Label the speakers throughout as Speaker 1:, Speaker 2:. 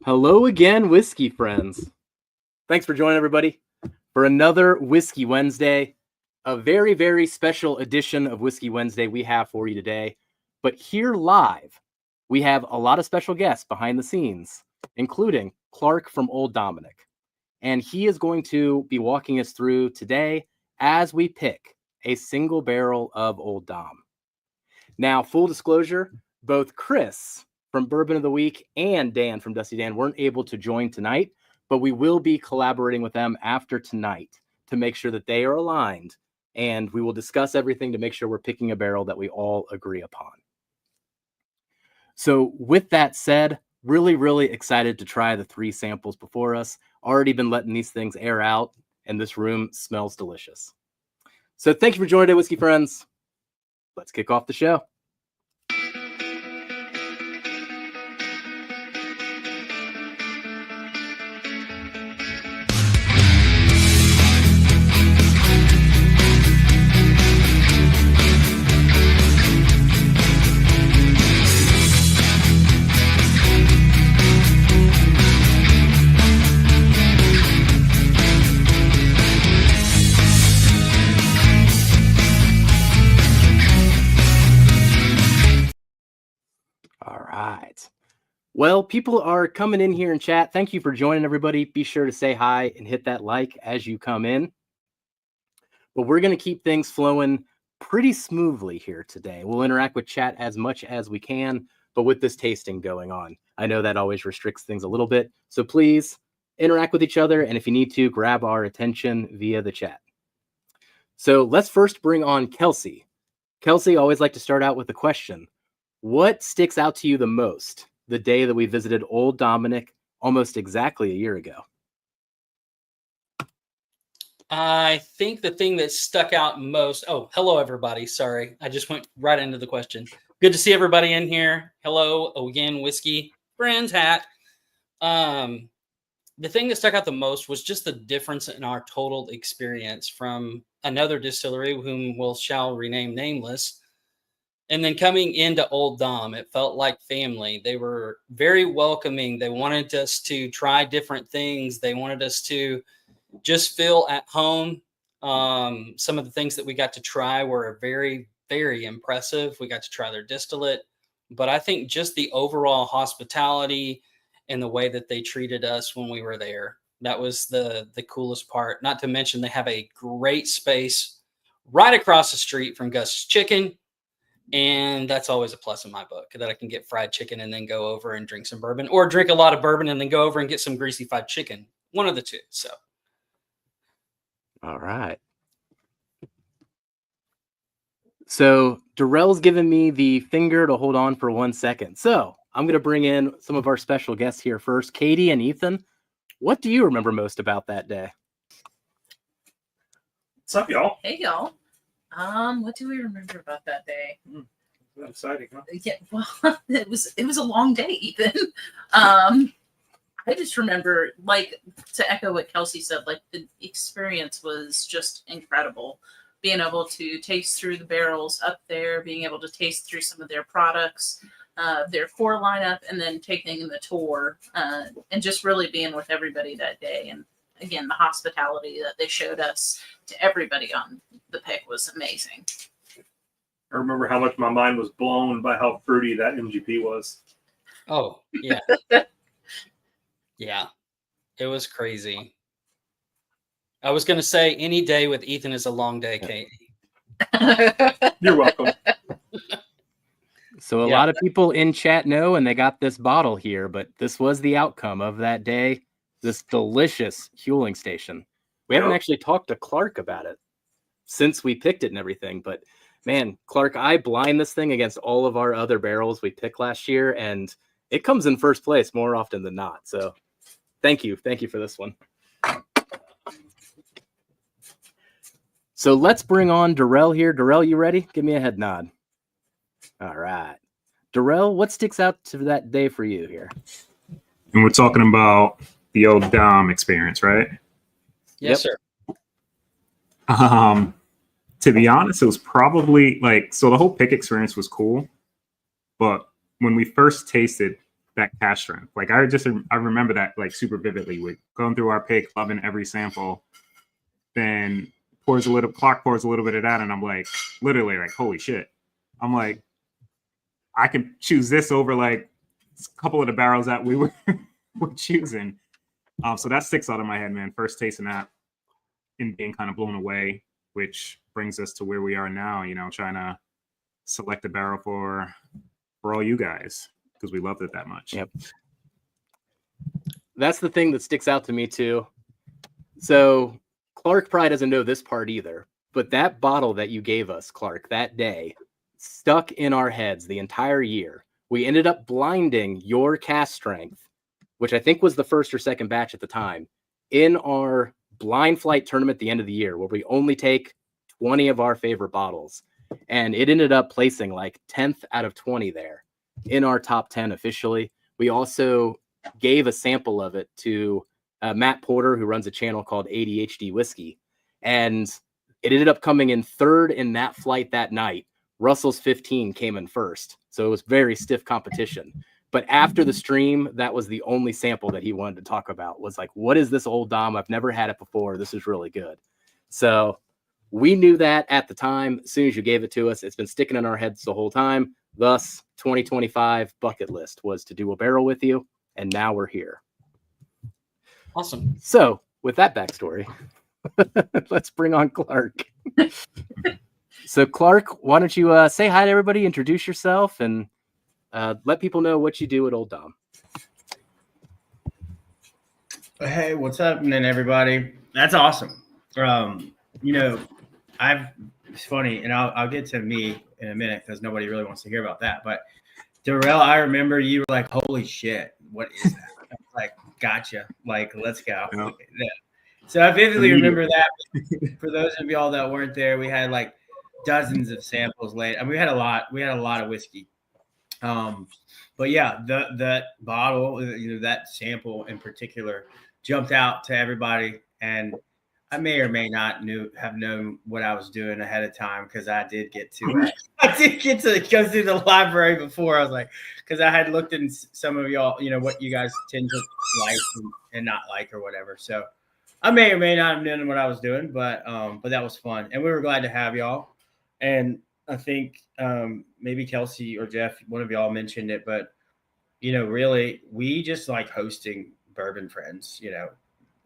Speaker 1: Hello again, whiskey friends. Thanks for joining everybody for another Whiskey Wednesday. A very, very special edition of Whiskey Wednesday we have for you today. But here live, we have a lot of special guests behind the scenes, including Clark from Old Dominick. And he is going to be walking us through today as we pick a single barrel of Old Dom. Now, full disclosure, both Chris from Bourbon of the Week and Dan from Dusty Dan weren't able to join tonight, but we will be collaborating with them after tonight to make sure that they are aligned, and we will discuss everything to make sure we're picking a barrel that we all agree upon. So with that said, really, really excited to try the 3 samples before us. Already been letting these things air out, and this room smells delicious. So thank you for joining today, whiskey friends. Let's kick off the show. Well, people are coming in here in chat. Thank you for joining, everybody. Be sure to say hi and hit that like as you come in. But we're going to keep things flowing pretty smoothly here today. We'll interact with chat as much as we can, but with this tasting going on, I know that always restricts things a little bit. So please interact with each other, and if you need to, grab our attention via the chat. So let's first bring on Kelsey. Kelsey, always like to start out with a question. What sticks out to you the most the day that we visited Old Dominick almost exactly a year ago?
Speaker 2: I think the thing that stuck out most... Oh, hello, everybody. Sorry. I just went right into the question. Good to see everybody in here. Hello again, Whiskey Friends hat. The thing that stuck out the most was just the difference in our total experience from another distillery, whom shall rename nameless. And then coming into Old Dom, it felt like family. They were very welcoming. They wanted us to try different things. They wanted us to just feel at home. Some of the things that we got to try were very, very impressive. We got to try their distillate. But I think just the overall hospitality and the way that they treated us when we were there, that was the coolest part. Not to mention they have a great space right across the street from Gus's Chicken. And that's always a plus in my book, that I can get fried chicken and then go over and drink some bourbon, or drink a lot of bourbon and then go over and get some greasy fried chicken. One of the two. So.
Speaker 1: All right. So Darrell's given me the finger to hold on for 1 second. So I'm going to bring in some of our special guests here first. Katie and Ethan, what do you remember most about that day?
Speaker 3: What's up, y'all?
Speaker 4: Hey, y'all. What do we remember about that day?
Speaker 3: That's exciting, huh?
Speaker 4: Yeah, well, it was a long day, Ethan. I just remember, like, to echo what Kelsey said, like, the experience was just incredible. Being able to taste through the barrels up there, being able to taste through some of their products, their core lineup, and then taking the tour, and just really being with everybody that day. And again, the hospitality that they showed us to everybody on the pick was amazing.
Speaker 3: I remember how much my mind was blown by how fruity that MGP was.
Speaker 2: Oh, yeah. Yeah. It was crazy. I was going to say any day with Ethan is a long day, Katie.
Speaker 3: You're welcome.
Speaker 1: So a lot of people in chat know, and they got this bottle here, but this was the outcome of that day. This delicious Huling Station. We haven't actually talked to Clark about it since we picked it and everything, but man, Clark, I blind this thing against all of our other barrels we picked last year, and it comes in first place more often than not. So thank you for this one. So let's bring on Darrell here. Darrell, you ready? Give me a head nod. All right. Darrell, what sticks out to that day for you here?
Speaker 5: And we're talking about the Old Dom experience, right?
Speaker 2: Yes, sir.
Speaker 5: To be honest, it was probably so the whole pick experience was cool, but when we first tasted that cash strength. Like I remember that like super vividly. With going through our pick, loving every sample, then Clark pours a little bit of that, and I'm like, literally like, holy shit. I'm like, I can choose this over like a couple of the barrels that we were choosing. So that sticks out of my head, man. First tasting that and being kind of blown away, which brings us to where we are now, you know, trying to select a barrel for all you guys because we loved it that much.
Speaker 1: Yep. That's the thing that sticks out to me too. So Clark probably doesn't know this part either, but that bottle that you gave us, Clark, that day stuck in our heads the entire year. We ended up blinding your cast strength, which I think was the first or second batch at the time, in our blind flight tournament at the end of the year, where we only take 20 of our favorite bottles. And it ended up placing like 10th out of 20 there in our top 10 officially. We also gave a sample of it to Matt Porter, who runs a channel called ADHD Whiskey. And it ended up coming in third in that flight that night. Russell's 15 came in first. So it was very stiff competition. But after the stream, that was the only sample that he wanted to talk about, was like, what is this Old Dom? I've never had it before. This is really good. So we knew that at the time. As soon as you gave it to us, it's been sticking in our heads the whole time. Thus, 2025 bucket list was to do a barrel with you. And now we're here.
Speaker 2: Awesome.
Speaker 1: So with that backstory, let's bring on Clark. So Clark, why don't you say hi to everybody, introduce yourself, and let people know what you do at Old Dom.
Speaker 6: Hey, what's happening, everybody? That's awesome. You know, it's funny, and I'll get to me in a minute because nobody really wants to hear about that. But Darrell, I remember you were like, "Holy shit, what is that?" I was like, "Gotcha, like let's go." Yeah. So I vividly remember that. For those of y'all that weren't there, we had like dozens of samples laid. I mean, we had a lot of whiskey. But yeah, that bottle, you know, that sample in particular jumped out to everybody, and I may or may not have known what I was doing ahead of time because I did get to go through the library before. I was like, because I had looked in some of y'all, you know, what you guys tend to like and not like or whatever. So I may or may not have known what I was doing, but that was fun, and we were glad to have y'all. And I think maybe Kelsey or Jeff, one of y'all mentioned it, but you know, really, we just like hosting bourbon friends, you know,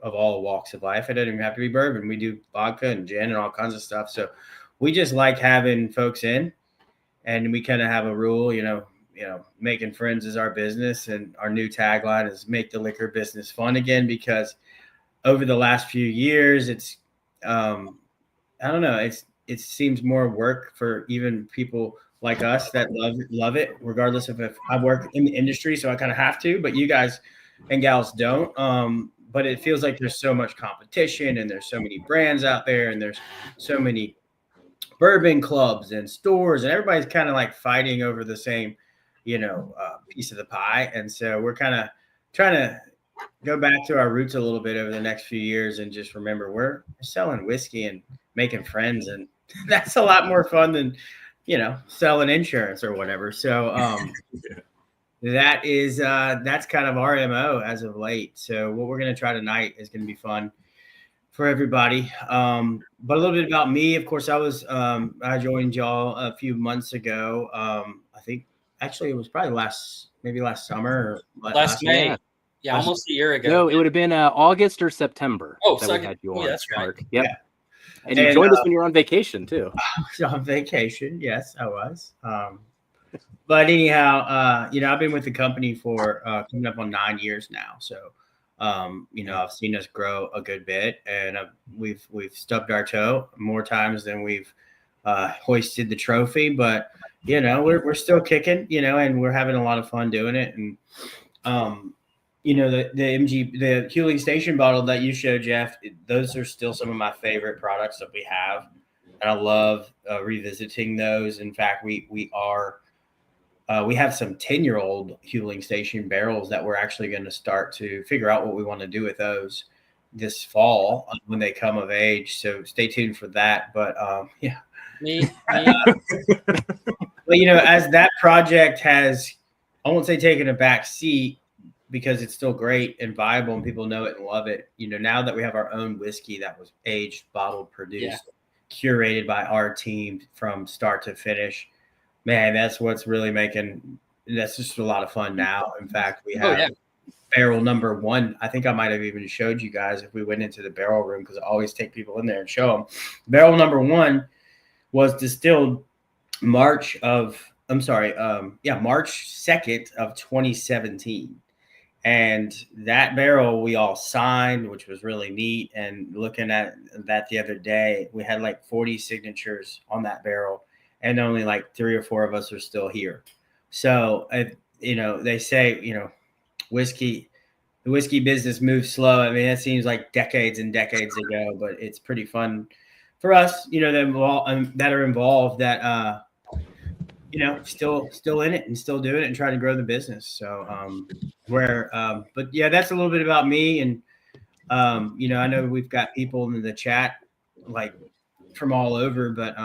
Speaker 6: of all walks of life. It doesn't even have to be bourbon. We do vodka and gin and all kinds of stuff. So we just like having folks in, and we kind of have a rule, you know, making friends is our business, and our new tagline is make the liquor business fun again, because over the last few years, it's I don't know, it seems more work for even people like us that love it, regardless of if I work in the industry, so I kind of have to, but you guys and gals don't. But it feels like there's so much competition, and there's so many brands out there, and there's so many bourbon clubs and stores, and everybody's kind of like fighting over the same, you know, piece of the pie. And so we're kind of trying to go back to our roots a little bit over the next few years, and just remember we're selling whiskey and making friends, and that's a lot more fun than, you know, selling insurance or whatever. So that's kind of our MO as of late. So what we're going to try tonight is going to be fun for everybody. But a little bit about me. Of course, I joined y'all a few months ago. I think actually it was probably last summer or
Speaker 2: last May. Yeah, almost a year ago.
Speaker 1: No, it would have been August or September.
Speaker 2: Oh,
Speaker 1: that we had you on.
Speaker 2: That's right.
Speaker 1: Yep.
Speaker 6: Yeah.
Speaker 1: And you joined us when you were on vacation too.
Speaker 6: I was on vacation. Yes, I was. But anyhow, you know, I've been with the company for coming up on 9 years now. So, you know, I've seen us grow a good bit, and we've stubbed our toe more times than we've hoisted the trophy. But you know, we're still kicking, you know, and we're having a lot of fun doing it. And you know, the Huling Station bottle that you showed, Jeff, those are still some of my favorite products that we have, and I love revisiting those. In fact, we have some 10-year-old Huling Station barrels that we're actually going to start to figure out what we want to do with those this fall when they come of age. So stay tuned for that. But yeah,
Speaker 2: Me.
Speaker 6: but you know, as that project has I won't say taking a back seat because it's still great and viable and people know it and love it. You know, now that we have our own whiskey that was aged, bottled, produced, curated by our team from start to finish, man, that's what's really making that's just a lot of fun now. In fact, we have barrel number 1. I think I might have even showed you guys if we went into the barrel room, because I always take people in there and show them. Barrel number 1 was distilled March 2nd of 2017. And that barrel we all signed, which was really neat. And looking at that the other day, we had like 40 signatures on that barrel, and only like 3 or 4 of us are still here. So, you know, they say, you know, the whiskey business moves slow. I mean, it seems like decades and decades ago, but it's pretty fun for us, you know, that are involved, that, you know, still in it and still doing it and trying to grow the business. So, but yeah, that's a little bit about me. And, you know, I know we've got people in the chat, like from all over, but,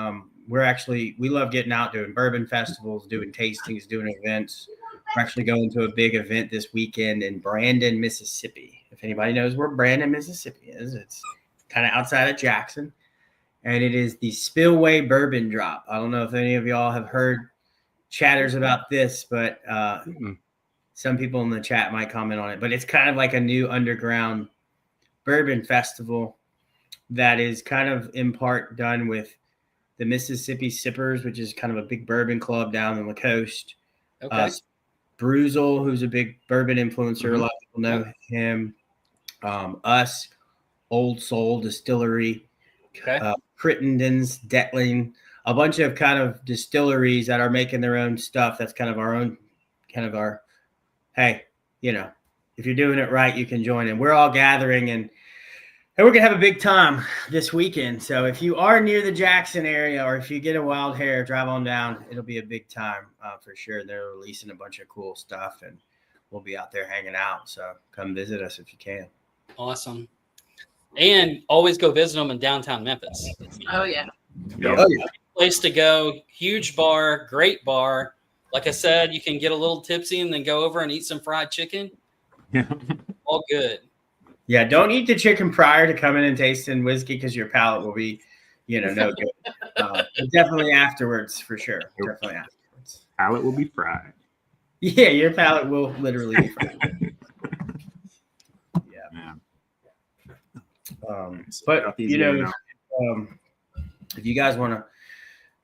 Speaker 6: we love getting out, doing bourbon festivals, doing tastings, doing events. We're actually going to a big event this weekend in Brandon, Mississippi. If anybody knows where Brandon, Mississippi is, it's kind of outside of Jackson. And it is the Spillway Bourbon Drop. I don't know if any of y'all have heard chatters about this, but some people in the chat might comment on it. But it's kind of like a new underground bourbon festival that is kind of in part done with the Mississippi Sippers, which is kind of a big bourbon club down on the coast.
Speaker 2: Okay.
Speaker 6: Bruzel, who's a big bourbon influencer. A lot of people know him. Us, Old Soul Distillery, Crittenden's, Detling, a bunch of kind of distilleries that are making their own stuff. That's kind of our, hey, you know, if you're doing it right, you can join in. We're all gathering, and we're going to have a big time this weekend. So if you are near the Jackson area, or if you get a wild hair, drive on down. It'll be a big time for sure. They're releasing a bunch of cool stuff, and we'll be out there hanging out. So come visit us if you can.
Speaker 2: Awesome. And always go visit them in downtown Memphis.
Speaker 4: Oh yeah.
Speaker 2: Place to go. Huge bar, great bar. Like I said, you can get a little tipsy and then go over and eat some fried chicken.
Speaker 5: Yeah.
Speaker 2: All good.
Speaker 6: Yeah, don't eat the chicken prior to coming and tasting whiskey, because your palate will be, you know, no good. But definitely afterwards, for sure. Definitely afterwards.
Speaker 5: Palate will be fried.
Speaker 6: Yeah, your palate will literally be fried. Yeah. But, you know, if you guys want to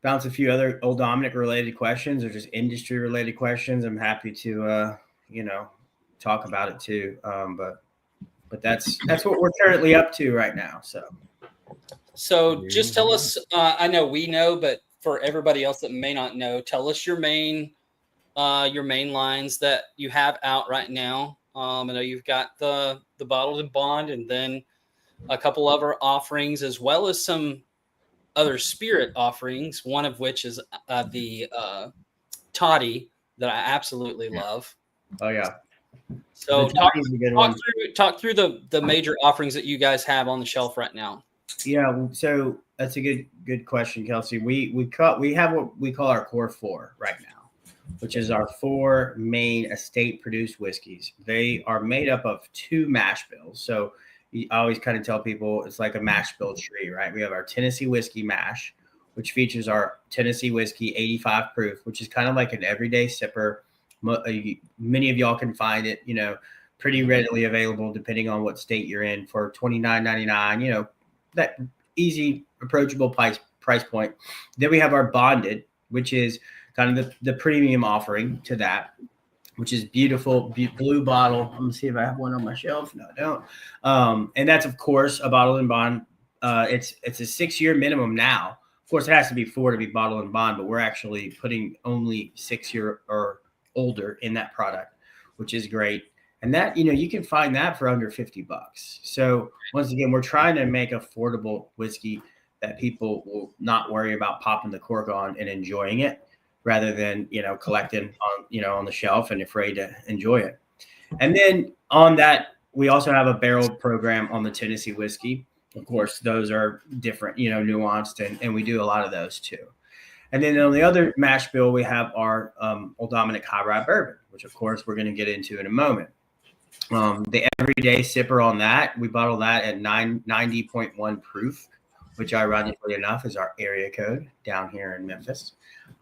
Speaker 6: bounce a few other Old Dominick related questions or just industry related questions, I'm happy to, you know, talk about it too. But that's what we're currently up to right now. So
Speaker 2: just tell us, I know we know, but for everybody else that may not know, tell us your main lines that you have out right now. I know you've got the bottled and bond, and then a couple other offerings, as well as some other spirit offerings, one of which is the toddy that I absolutely love.
Speaker 6: Oh yeah.
Speaker 2: So talk through the major offerings that you guys have on the shelf right now.
Speaker 6: Yeah, so that's a good question, Kelsey. We have what we call our core 4 right now, which is our 4 main estate produced whiskeys. They are made up of 2 mash bills. So I always kind of tell people it's like a mash bill tree, right? We have our Tennessee whiskey mash, which features our Tennessee whiskey 85 proof, which is kind of like an everyday sipper. Many of y'all can find it, you know, pretty readily available depending on what state you're in, for $29.99, you know, that easy, approachable price point. Then we have our bonded, which is kind of the premium offering to that, which is beautiful blue bottle. I'm gonna see if I have one on my shelf. No, I don't. And that's of course a bottle and bond. It's a 6-year minimum now. Of course, it has to be 4 to be bottle and bond, but we're actually putting only 6-year or older in that product, which is great. And that, you know, you can find that for under $50. So once again, we're trying to make affordable whiskey that people will not worry about popping the cork on and enjoying it, rather than, you know, collecting on the shelf and afraid to enjoy it. And then on that, we also have a barrel program on the Tennessee whiskey. Of course, those are different, you know, nuanced, and we do a lot of those too. And then on the other mash bill, we have our Old Dominick High Rye Bourbon, which of course we're going to get into in a moment. The everyday sipper on that, we bottle that at 90.1 proof, which ironically enough is our area code down here in Memphis.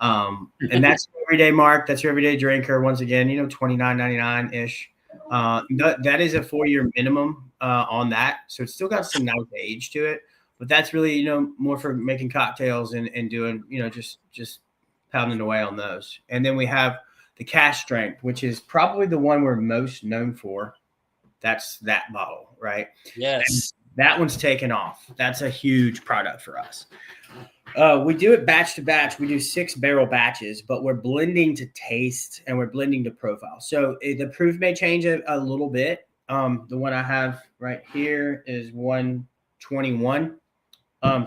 Speaker 6: And that's your everyday mark. That's your everyday drinker. Once again, $29.99 ish. That is a 4-year minimum on that. So it's still got some nice age to it, but that's really, more for making cocktails and doing, just pounding away on those. And then we have the cash strength, which is probably the one we're most known for. That's that bottle, right?
Speaker 2: Yes.
Speaker 6: And that one's taken off. That's a huge product for us. We do it batch to batch. We do 6 barrel batches, but we're blending to taste and we're blending to profile. So the proof may change a little bit. The one I have right here is 121.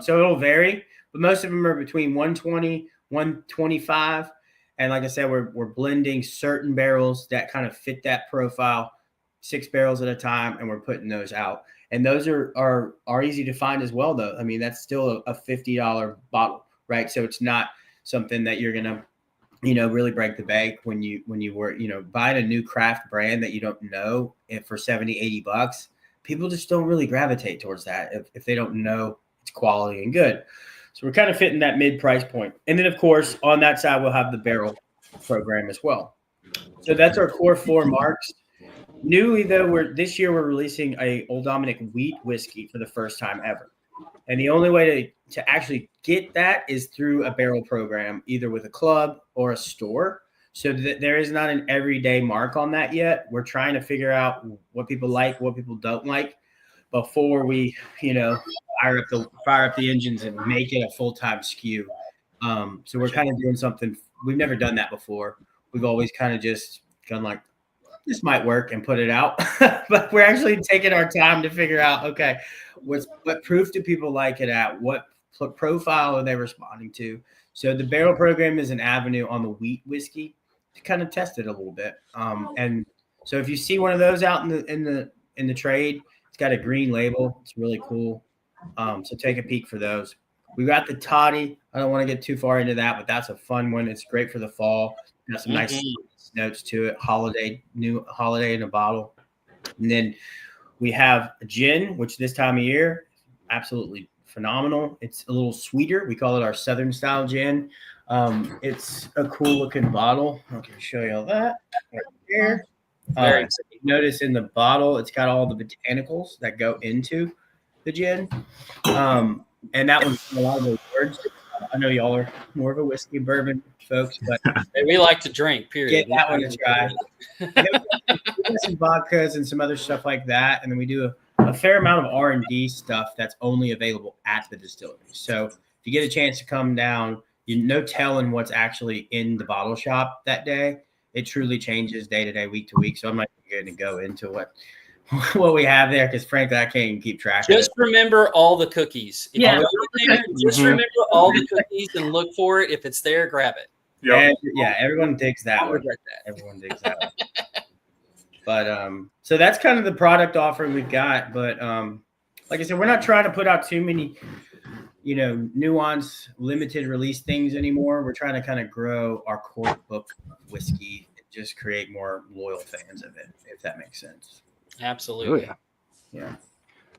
Speaker 6: So it'll vary, but most of them are between 120, 125. And like I said, we're blending certain barrels that kind of fit that profile, 6 barrels at a time, and we're putting those out. And those are easy to find as well, though. I mean, that's still a $50 bottle, right? So it's not something that you're gonna, really break the bank when you were, buying a new craft brand that you don't know for $70, $80. People just don't really gravitate towards that if they don't know it's quality and good. So we're kind of fitting that mid price point. And then of course on that side we'll have the barrel program as well. So that's our core 4 marks. Newly though, this year we're releasing a Old Dominick wheat whiskey for the first time ever. And the only way to actually get that is through a barrel program, either with a club or a store. So there is not an everyday mark on that yet. We're trying to figure out what people like, what people don't like before we, fire up the engines and make it a full-time SKU. So we're kind of doing something. We've never done that before. We've always kind of just gone like, this might work and put it out. But we're actually taking our time to figure out, okay, what proof do people like it at? What profile are they responding to? So the barrel program is an avenue on the wheat whiskey to kind of test it a little bit. And so if you see one of those out in the trade, it's got a green label. It's really cool. So take a peek for those. We got the toddy. I don't want to get too far into that, but that's a fun one. It's great for the fall. Got some nice notes to it. New holiday in a bottle. And then we have a gin, which this time of year, absolutely phenomenal. It's a little sweeter. We call it our Southern style gin. It's a cool looking bottle. I can show you all that right here. Notice in the bottle, it's got all the botanicals that go into the gin. And that one's a lot of those words. I know y'all are more of a whiskey bourbon folks, but
Speaker 2: we like to drink, period.
Speaker 6: Get that one to try. We got some vodkas and some other stuff like that. And then we do a fair amount of R&D stuff that's only available at the distillery. So if you get a chance to come down, no telling what's actually in the bottle shop that day. It truly changes day to day, week to week. So I'm not going to go into what we have there because frankly, I can't even keep track of it.
Speaker 2: Just remember all the cookies. If
Speaker 4: Yeah.
Speaker 2: just remember all the cookies and look for it. If it's there, grab it.
Speaker 3: Yep.
Speaker 6: Yeah, everyone digs that
Speaker 2: I'll
Speaker 6: one.
Speaker 2: regret that.
Speaker 6: Everyone digs that one. But so that's kind of the product offering we've got. But like I said, we're not trying to put out too many, nuanced, limited release things anymore. We're trying to kind of grow our core book of whiskey and just create more loyal fans of it, if that makes sense.
Speaker 2: Absolutely.
Speaker 1: Oh, yeah.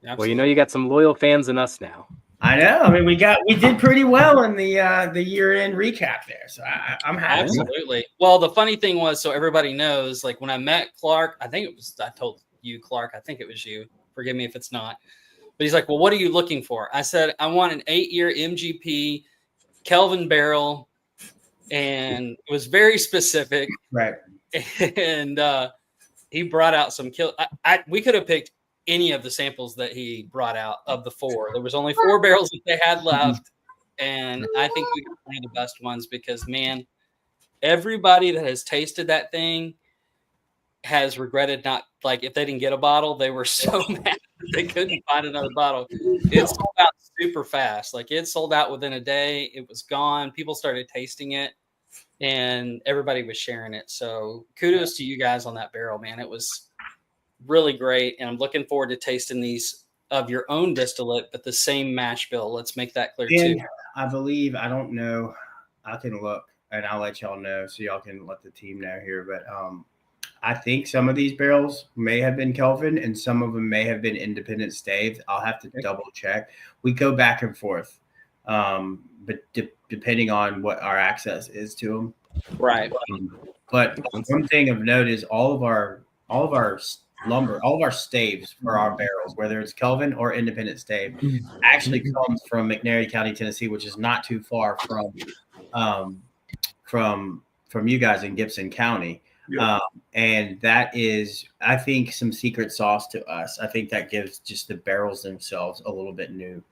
Speaker 6: Yeah.
Speaker 1: Well, you got some loyal fans in us now.
Speaker 6: I know. I mean, we did pretty well in the year-end recap there, so I'm happy.
Speaker 2: Absolutely. Well, the funny thing was, so everybody knows, like when I met Clark, I told you, Clark, I think it was you. Forgive me if it's not. But he's like, well, what are you looking for? I said, I want an 8-year MGP Kelvin barrel, and it was very specific.
Speaker 6: Right.
Speaker 2: And he brought out some we could have picked any of the samples that he brought out of the 4. There was only 4 barrels that they had left. And I think we got one of the best ones because, man, everybody that has tasted that thing has regretted not, like, if they didn't get a bottle, they were so mad that they couldn't find another bottle. It sold out super fast. Like, it sold out within a day. It was gone. People started tasting it, and everybody was sharing it. So kudos to you guys on that barrel, man. It was really great, and I'm looking forward to tasting these of your own distillate, but the same mash bill. Let's make that clear, too.
Speaker 6: I believe, I don't know, I can look and I'll let y'all know so y'all can let the team know here. But I think some of these barrels may have been Kelvin and some of them may have been independent stave. I'll have to double check. We go back and forth, but depending on what our access is to them.
Speaker 2: Right.
Speaker 6: But one thing of note is all of our lumber, all of our staves for our barrels, whether it's Kelvin or independent stave, actually comes from McNairy County, Tennessee, which is not too far from you guys in Gibson County.
Speaker 3: Yeah.
Speaker 6: And that is, I think, some secret sauce to us. I think that gives just the barrels themselves a little bit new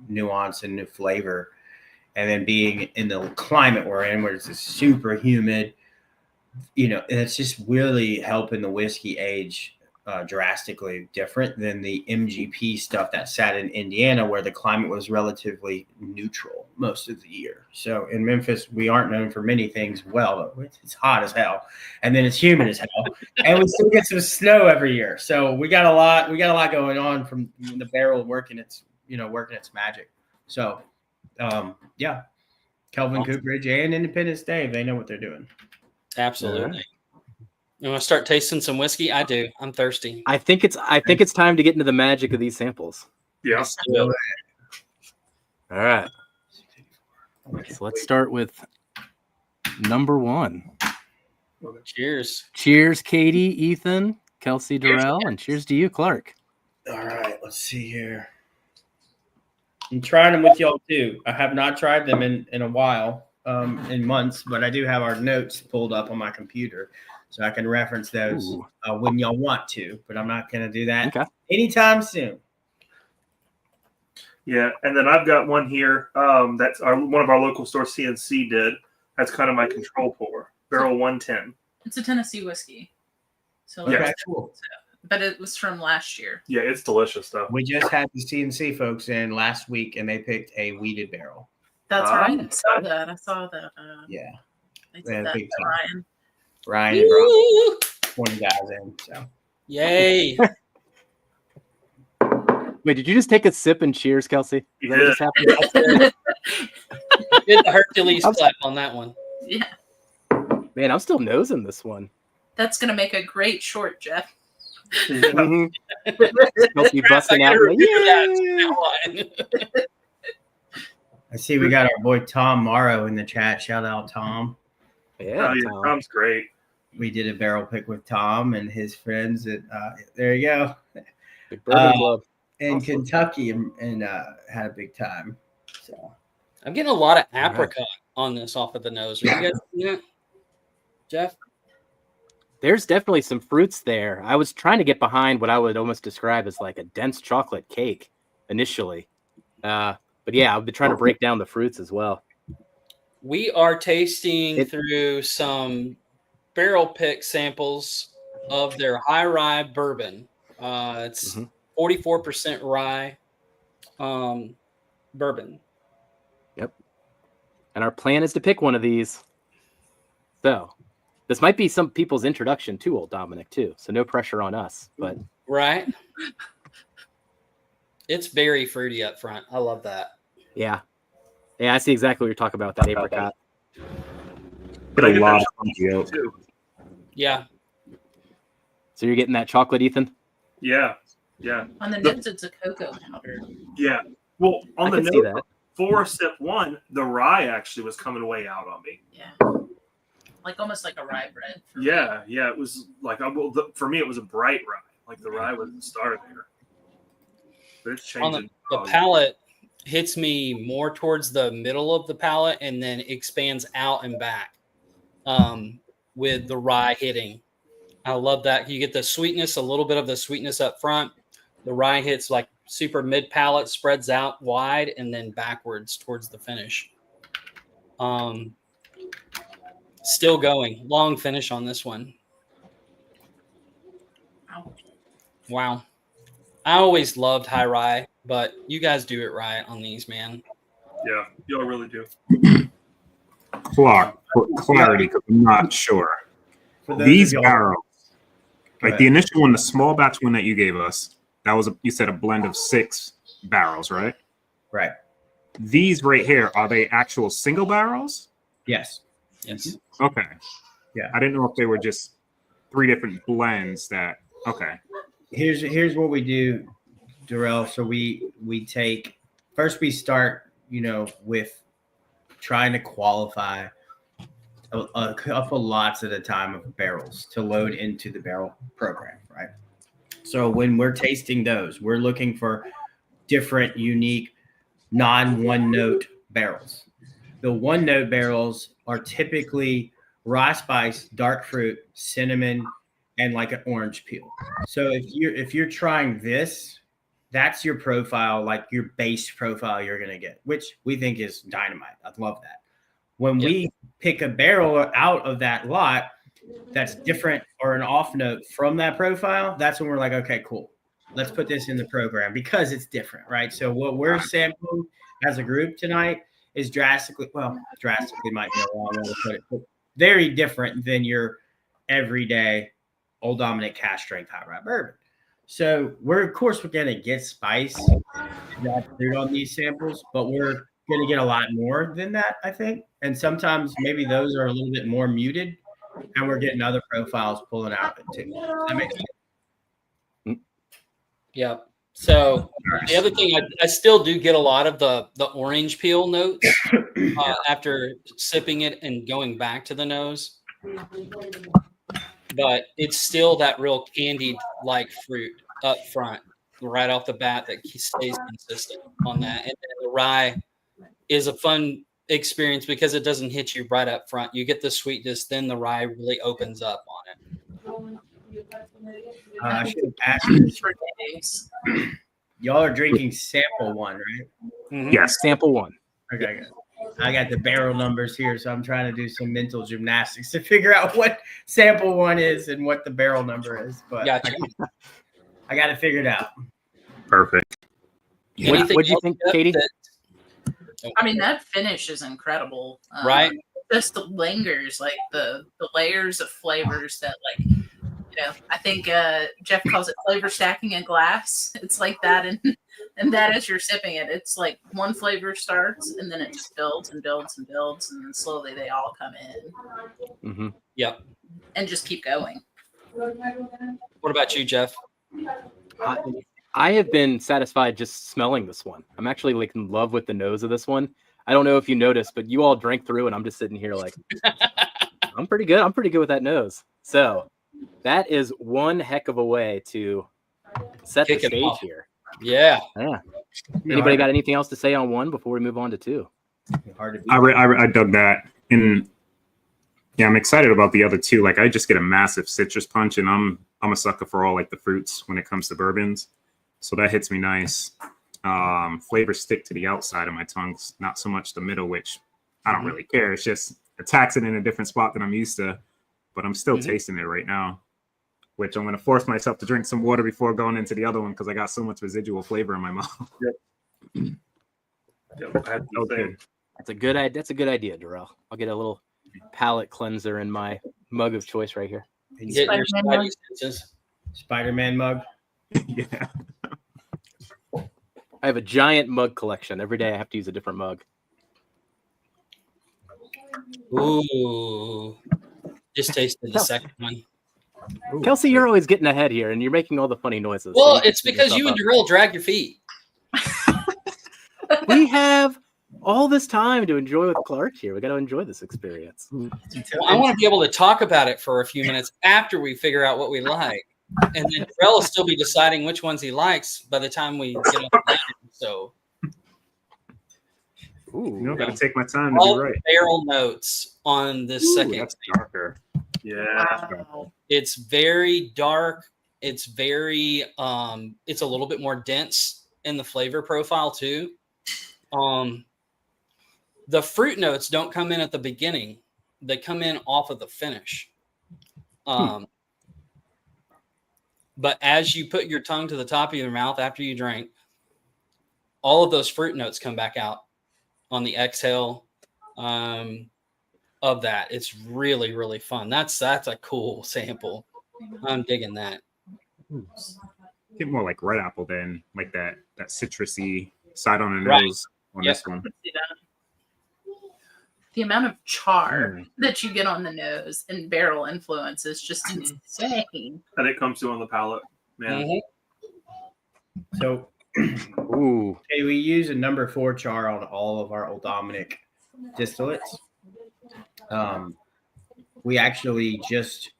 Speaker 6: nuance and new flavor. And then being in the climate we're in, where it's super humid, it's just really helping the whiskey age drastically different than the MGP stuff that sat in Indiana, where the climate was relatively neutral most of the year. So in Memphis, we aren't known for many things. Well, it's hot as hell, and then it's humid as hell, and we still get some snow every year. So we got a lot going on from the barrel working its magic. So Kelvin Cooperage and Independence Dave, they know what they're doing.
Speaker 2: Absolutely. Right. You want to start tasting some whiskey? I do. I'm thirsty.
Speaker 1: I think it's time to get into the magic of these samples.
Speaker 3: Yeah.
Speaker 1: All right. So let's start with number 1.
Speaker 2: Cheers.
Speaker 1: Cheers, Katie, Ethan, Kelsey, Darrell, and cheers to you, Clark.
Speaker 6: All right. Let's see here. I'm trying them with y'all too. I have not tried them in a while. In months, but I do have our notes pulled up on my computer, so I can reference those when y'all want to, but I'm not going to do that anytime soon.
Speaker 3: Yeah, and then I've got one here that's one of our local stores, CNC, did. That's kind of my control pour, Barrel 110.
Speaker 4: It's a Tennessee whiskey. So
Speaker 3: yeah,
Speaker 6: cool.
Speaker 4: But it was from last year.
Speaker 3: Yeah, it's delicious stuff.
Speaker 6: We just had the CNC folks in last week, and they picked a weeded barrel.
Speaker 4: That's right. I saw that.
Speaker 6: Yeah.
Speaker 4: I did that to
Speaker 6: Ryan brought 20 guys in. So.
Speaker 2: Yay.
Speaker 1: Wait, did you just take a sip and cheers, Kelsey? Is that what just happened?
Speaker 2: Did the Hercules clap on that one.
Speaker 4: Yeah.
Speaker 1: Man, I'm still nosing this one.
Speaker 4: That's going to make a great short, Jeff.
Speaker 1: Kelsey busting out.
Speaker 6: I see we got our boy Tom Morrow in the chat. Shout out, Tom.
Speaker 1: Yeah,
Speaker 3: Tom's great.
Speaker 6: We did a barrel pick with Tom and his friends at there you go.
Speaker 1: Big Bourbon Club.
Speaker 6: In Kentucky and had a big time. So
Speaker 2: I'm getting a lot of apricot on this off of the nose. Are you guys seeing that? Jeff?
Speaker 1: There's definitely some fruits there. I was trying to get behind what I would almost describe as like a dense chocolate cake initially. But yeah, I've been trying to break down the fruits as well.
Speaker 2: We are tasting through some barrel pick samples of their high rye bourbon. It's 44% rye bourbon.
Speaker 1: Yep. And our plan is to pick one of these. So this might be some people's introduction to Old Dominick too. So no pressure on us. But
Speaker 2: right. It's very fruity up front. I love that.
Speaker 1: Yeah. Yeah, I see exactly what you're talking about, that apricot.
Speaker 5: Get a lot of funky oak.
Speaker 2: Yeah.
Speaker 1: So you're getting that chocolate, Ethan?
Speaker 3: Yeah. Yeah.
Speaker 4: On the nose, it's a cocoa powder.
Speaker 3: Yeah. Well, on the
Speaker 1: nose,
Speaker 3: for sip 1, the rye actually was coming way out on me.
Speaker 4: Yeah. Like almost like a rye bread.
Speaker 3: Yeah. It was like, for me, it was a bright rye. Like the rye was the star there. But it's changing.
Speaker 2: The palate hits me more towards the middle of the palate and then expands out and back with the rye hitting. I love that. You get the sweetness, a little bit of the sweetness up front. The rye hits like super mid palate, spreads out wide, and then backwards towards the finish. Still going. Long finish on this one. Wow. I always loved high rye, but you guys do it right on these, man.
Speaker 3: Yeah, y'all really do.
Speaker 5: Clark, for clarity, because I'm not sure. These barrels, like the initial one, the small batch one that you gave us, that was, you said, a blend of 6 barrels, right?
Speaker 6: Right.
Speaker 5: These right here, are they actual single barrels?
Speaker 6: Yes.
Speaker 2: Yes.
Speaker 5: Okay.
Speaker 6: Yeah.
Speaker 5: I didn't know if they were just 3 different blends that. Okay.
Speaker 6: Here's what we do, Darrell. So we take first. We start, with trying to qualify a couple lots at a time of barrels to load into the barrel program, right? So when we're tasting those, we're looking for different, unique, non-one note barrels. The one note barrels are typically raw spice, dark fruit, cinnamon, and like an orange peel. So if you're trying this, that's your profile, like your base profile you're gonna get, which we think is dynamite. I love that. When we pick a barrel out of that lot that's different or an off note from that profile, that's when we're like, okay, cool. Let's put this in the program because it's different, right? So what we're sampling as a group tonight is drastically might be a wrong way to put it, but very different than your everyday Old Dominick cask strength hot rye bourbon. So we're going to get spice on these samples, but we're going to get a lot more than that, I think. And sometimes maybe those are a little bit more muted, and we're getting other profiles pulling out of it too. Does that make sense?
Speaker 2: Yeah. So the other thing, I still do get a lot of the orange peel notes after sipping it and going back to the nose. But it's still that real candied like fruit up front, right off the bat, that stays consistent on that. And then the rye is a fun experience because it doesn't hit you right up front. You get the sweetness, then the rye really opens up on it.
Speaker 6: I should have asked you this.
Speaker 4: For days.
Speaker 6: Y'all are drinking sample one, right?
Speaker 2: Mm-hmm.
Speaker 5: Yes.
Speaker 1: Sample 1.
Speaker 6: Okay, good. I got the barrel numbers here, so I'm trying to do some mental gymnastics to figure out what sample one is and what the barrel number is. But
Speaker 2: Gotcha.
Speaker 6: I got to figure it out.
Speaker 5: Perfect.
Speaker 1: What do you think, Katie?
Speaker 4: I mean, that finish is incredible.
Speaker 2: Right.
Speaker 4: Just lingers, like the layers of flavors that, like, I think Jeff calls it flavor stacking in glass. It's like that, and that as you're sipping it, it's like one flavor starts, and then it just builds and builds and builds, and then slowly they all come in.
Speaker 1: Mm-hmm.
Speaker 2: Yep.
Speaker 4: And just keep going.
Speaker 2: What about you, Jeff?
Speaker 1: I have been satisfied just smelling this one. I'm actually like in love with the nose of this one. I don't know if you noticed, but you all drank through, and I'm just sitting here like, I'm pretty good. I'm pretty good with that nose. So that is one heck of a way to set the
Speaker 2: Kick it
Speaker 1: stage
Speaker 2: off.
Speaker 1: here.
Speaker 2: Yeah.
Speaker 1: Yeah. Anybody got anything else to say on 1 before we move on to 2?
Speaker 6: Hard to beat.
Speaker 5: I dug that, and yeah, I'm excited about the other 2. Like I just get a massive citrus punch, and I'm a sucker for all like the fruits when it comes to bourbons, so that hits me nice. Flavors stick to the outside of my tongue, not so much the middle, which I don't really care. It's just attacks it in a different spot than I'm used to, but I'm still tasting it right now, which I'm going to force myself to drink some water before going into the other one because I got so much residual flavor in my mouth.
Speaker 3: Yep, I had the same.
Speaker 1: That's a good idea, Darrell. I'll get a little palate cleanser in my mug of choice right here.
Speaker 2: Get your
Speaker 4: Spider-Man
Speaker 2: spidey senses.
Speaker 6: Spider-Man mug.
Speaker 5: Yeah.
Speaker 1: I have a giant mug collection. Every day I have to use a different mug.
Speaker 2: Ooh. Just tasted the second one.
Speaker 1: Kelsey, you're always getting ahead here, and you're making all the funny noises.
Speaker 2: Well,
Speaker 1: So
Speaker 2: it's because you and Darrell drag your feet.
Speaker 1: we have all this time to enjoy with Clark here. We got to enjoy this experience.
Speaker 2: Well, I want to be able to talk about it for a few minutes after we figure out what we like. And then Darrell will still be deciding which ones he likes by the time we get on the line. So
Speaker 5: Got to take my time to
Speaker 2: all
Speaker 5: be right.
Speaker 2: barrel notes on this second.
Speaker 5: That's darker.
Speaker 3: Yeah.
Speaker 4: Wow.
Speaker 2: It's very dark. It's very it's a little bit more dense in the flavor profile too. The fruit notes don't come in at the beginning. They come in off of the finish. But as you put your tongue to the top of your mouth after you drink, all of those fruit notes come back out on the exhale of that. It's really, really fun. That's a cool sample. I'm digging that.
Speaker 5: Get more like red apple than like that citrusy side on the
Speaker 2: Right.
Speaker 5: nose on
Speaker 2: Yep.
Speaker 5: this one.
Speaker 4: See that? the amount of char
Speaker 5: Mm.
Speaker 4: that you get on the nose and barrel influence is just insane.
Speaker 3: And it comes to on the palate, man.
Speaker 2: Mhm.
Speaker 6: So
Speaker 1: Ooh.
Speaker 6: hey, we use a number 4 char on all of our Old Dominick distillates. We actually just,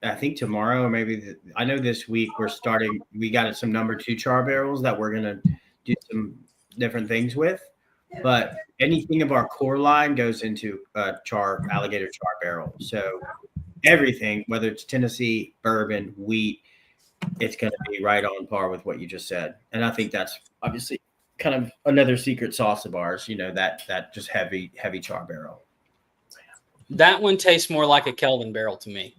Speaker 6: I think tomorrow, or maybe I know this week we got some number 2 char barrels that we're going to do some different things with. But anything of our core line goes into a alligator char barrel. So everything, whether it's Tennessee, bourbon, wheat, it's going to be right on par with what you just said. And I think that's obviously kind of another secret sauce of ours, that just heavy char barrel.
Speaker 2: That one tastes more like a Kelvin barrel to me.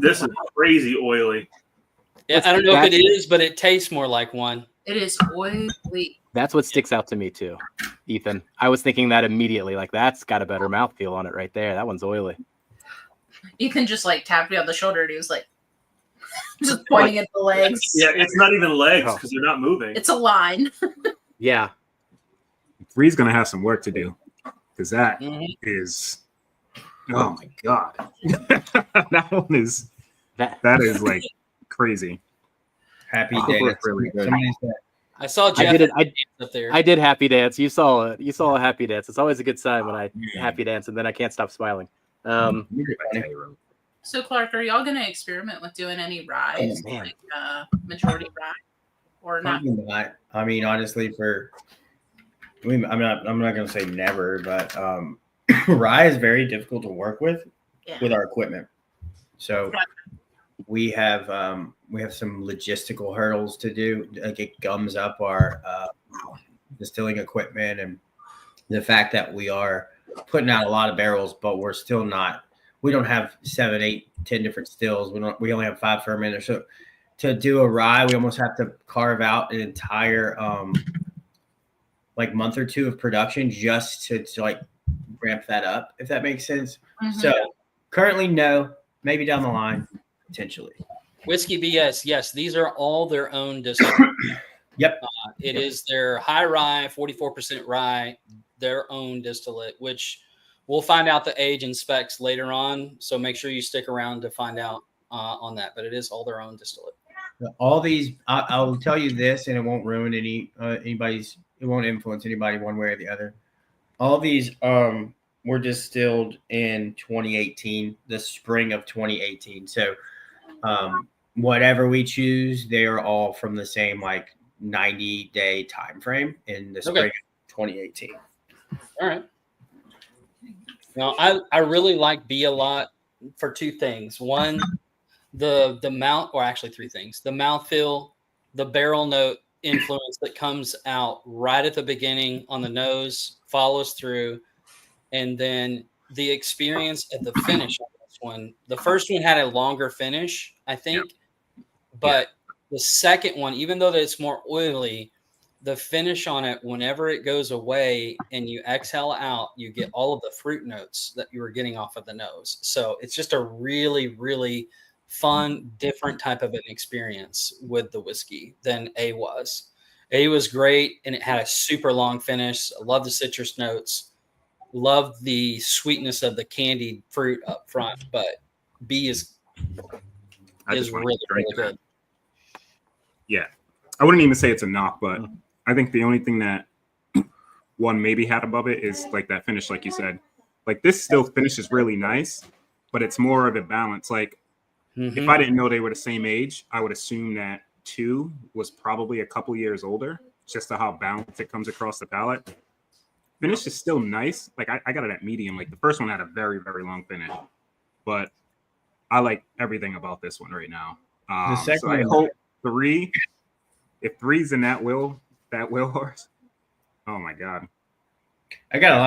Speaker 3: This is crazy oily.
Speaker 2: Yeah, I don't know if it is, but it tastes more like one.
Speaker 4: It is oily.
Speaker 1: That's what sticks out to me too, Ethan. I was thinking that immediately. Like, that's got a better mouthfeel on it right there. That one's oily.
Speaker 4: Ethan just like tapped me on the shoulder and he was like, just pointing at the legs.
Speaker 3: Yeah, it's not even legs
Speaker 1: Oh.
Speaker 3: because they're not moving.
Speaker 4: It's a line.
Speaker 1: Yeah.
Speaker 5: Three's gonna have some work to do because that
Speaker 2: Mhm.
Speaker 5: is, oh my god, that one is
Speaker 1: That
Speaker 5: that is like crazy.
Speaker 6: Happy
Speaker 5: Oh,
Speaker 6: day.
Speaker 5: it's really good.
Speaker 6: Somebody said,
Speaker 2: I saw
Speaker 1: I
Speaker 2: Jeff
Speaker 1: did it.
Speaker 2: up there.
Speaker 1: I did happy dance. You saw it. You saw a happy dance. It's always a good sign when I happy dance, and then I can't stop smiling.
Speaker 6: "You're funny."
Speaker 4: So Clark, are y'all gonna experiment with doing any rye?
Speaker 1: Oh, man.
Speaker 4: Like majority rye? Or not?
Speaker 6: Probably not. I mean, honestly, I'm not going to say never, but rye is very difficult to work with
Speaker 4: Yeah.
Speaker 6: our equipment. So we have some logistical hurdles to do. Like it gums up our distilling equipment, and the fact that we are putting out a lot of barrels, but we're still not. We don't have 7, 8, 10 different stills. We only have 5 fermenters. So to do a rye, we almost have to carve out an entire like month or 2 of production just to like ramp that up, if that makes sense.
Speaker 4: Mhm.
Speaker 6: So currently, no. Maybe down the line, potentially.
Speaker 2: Whiskey BS. Yes, these are all their own distillate.
Speaker 6: Yep.
Speaker 2: It is their high rye, 44% rye, their own distillate, which we'll find out the age and specs later on. So make sure you stick around to find out on that. But it is all their own distillate.
Speaker 6: All these, I'll tell you this, and it won't ruin anybody's. It won't influence anybody one way or the other. All these were distilled in 2018, the spring of 2018. So whatever we choose, they are all from the same like 90-day time frame in the spring of 2018.
Speaker 2: All right. Now, I really like B a lot for 2 things. One, the mouth, or actually 3 things: the mouthfeel, the barrel note influence that comes out right at the beginning on the nose, follows through, and then the experience at the finish on this one. The first one had a longer finish, I think, but the second one, even though that it's more oily, the finish on it, whenever it goes away and you exhale out, you get all of the fruit notes that you were getting off of the nose. So it's just a really, really fun, different type of an experience with the whiskey than A was. A was great, and it had a super long finish. I love the citrus notes. Love the sweetness of the candied fruit up front, but B is
Speaker 5: I just want
Speaker 2: really,
Speaker 5: to drink
Speaker 2: really
Speaker 5: that.
Speaker 2: good.
Speaker 5: Yeah, I wouldn't even say it's a knock, but I think the only thing that one maybe had above it is like that finish, like you said. Like this still finishes really nice, but it's more of a balance. Like if I didn't know they were the same age, I would assume that 2 was probably a couple years older, just to how balanced it comes across the palate. Finish is still nice. Like I got it at medium. Like the first one had a very, very long finish, but I like everything about this one right now.
Speaker 6: The second
Speaker 5: so I
Speaker 6: one-
Speaker 5: hope 3, if 3's in that wheelhouse, oh my god.
Speaker 6: I got a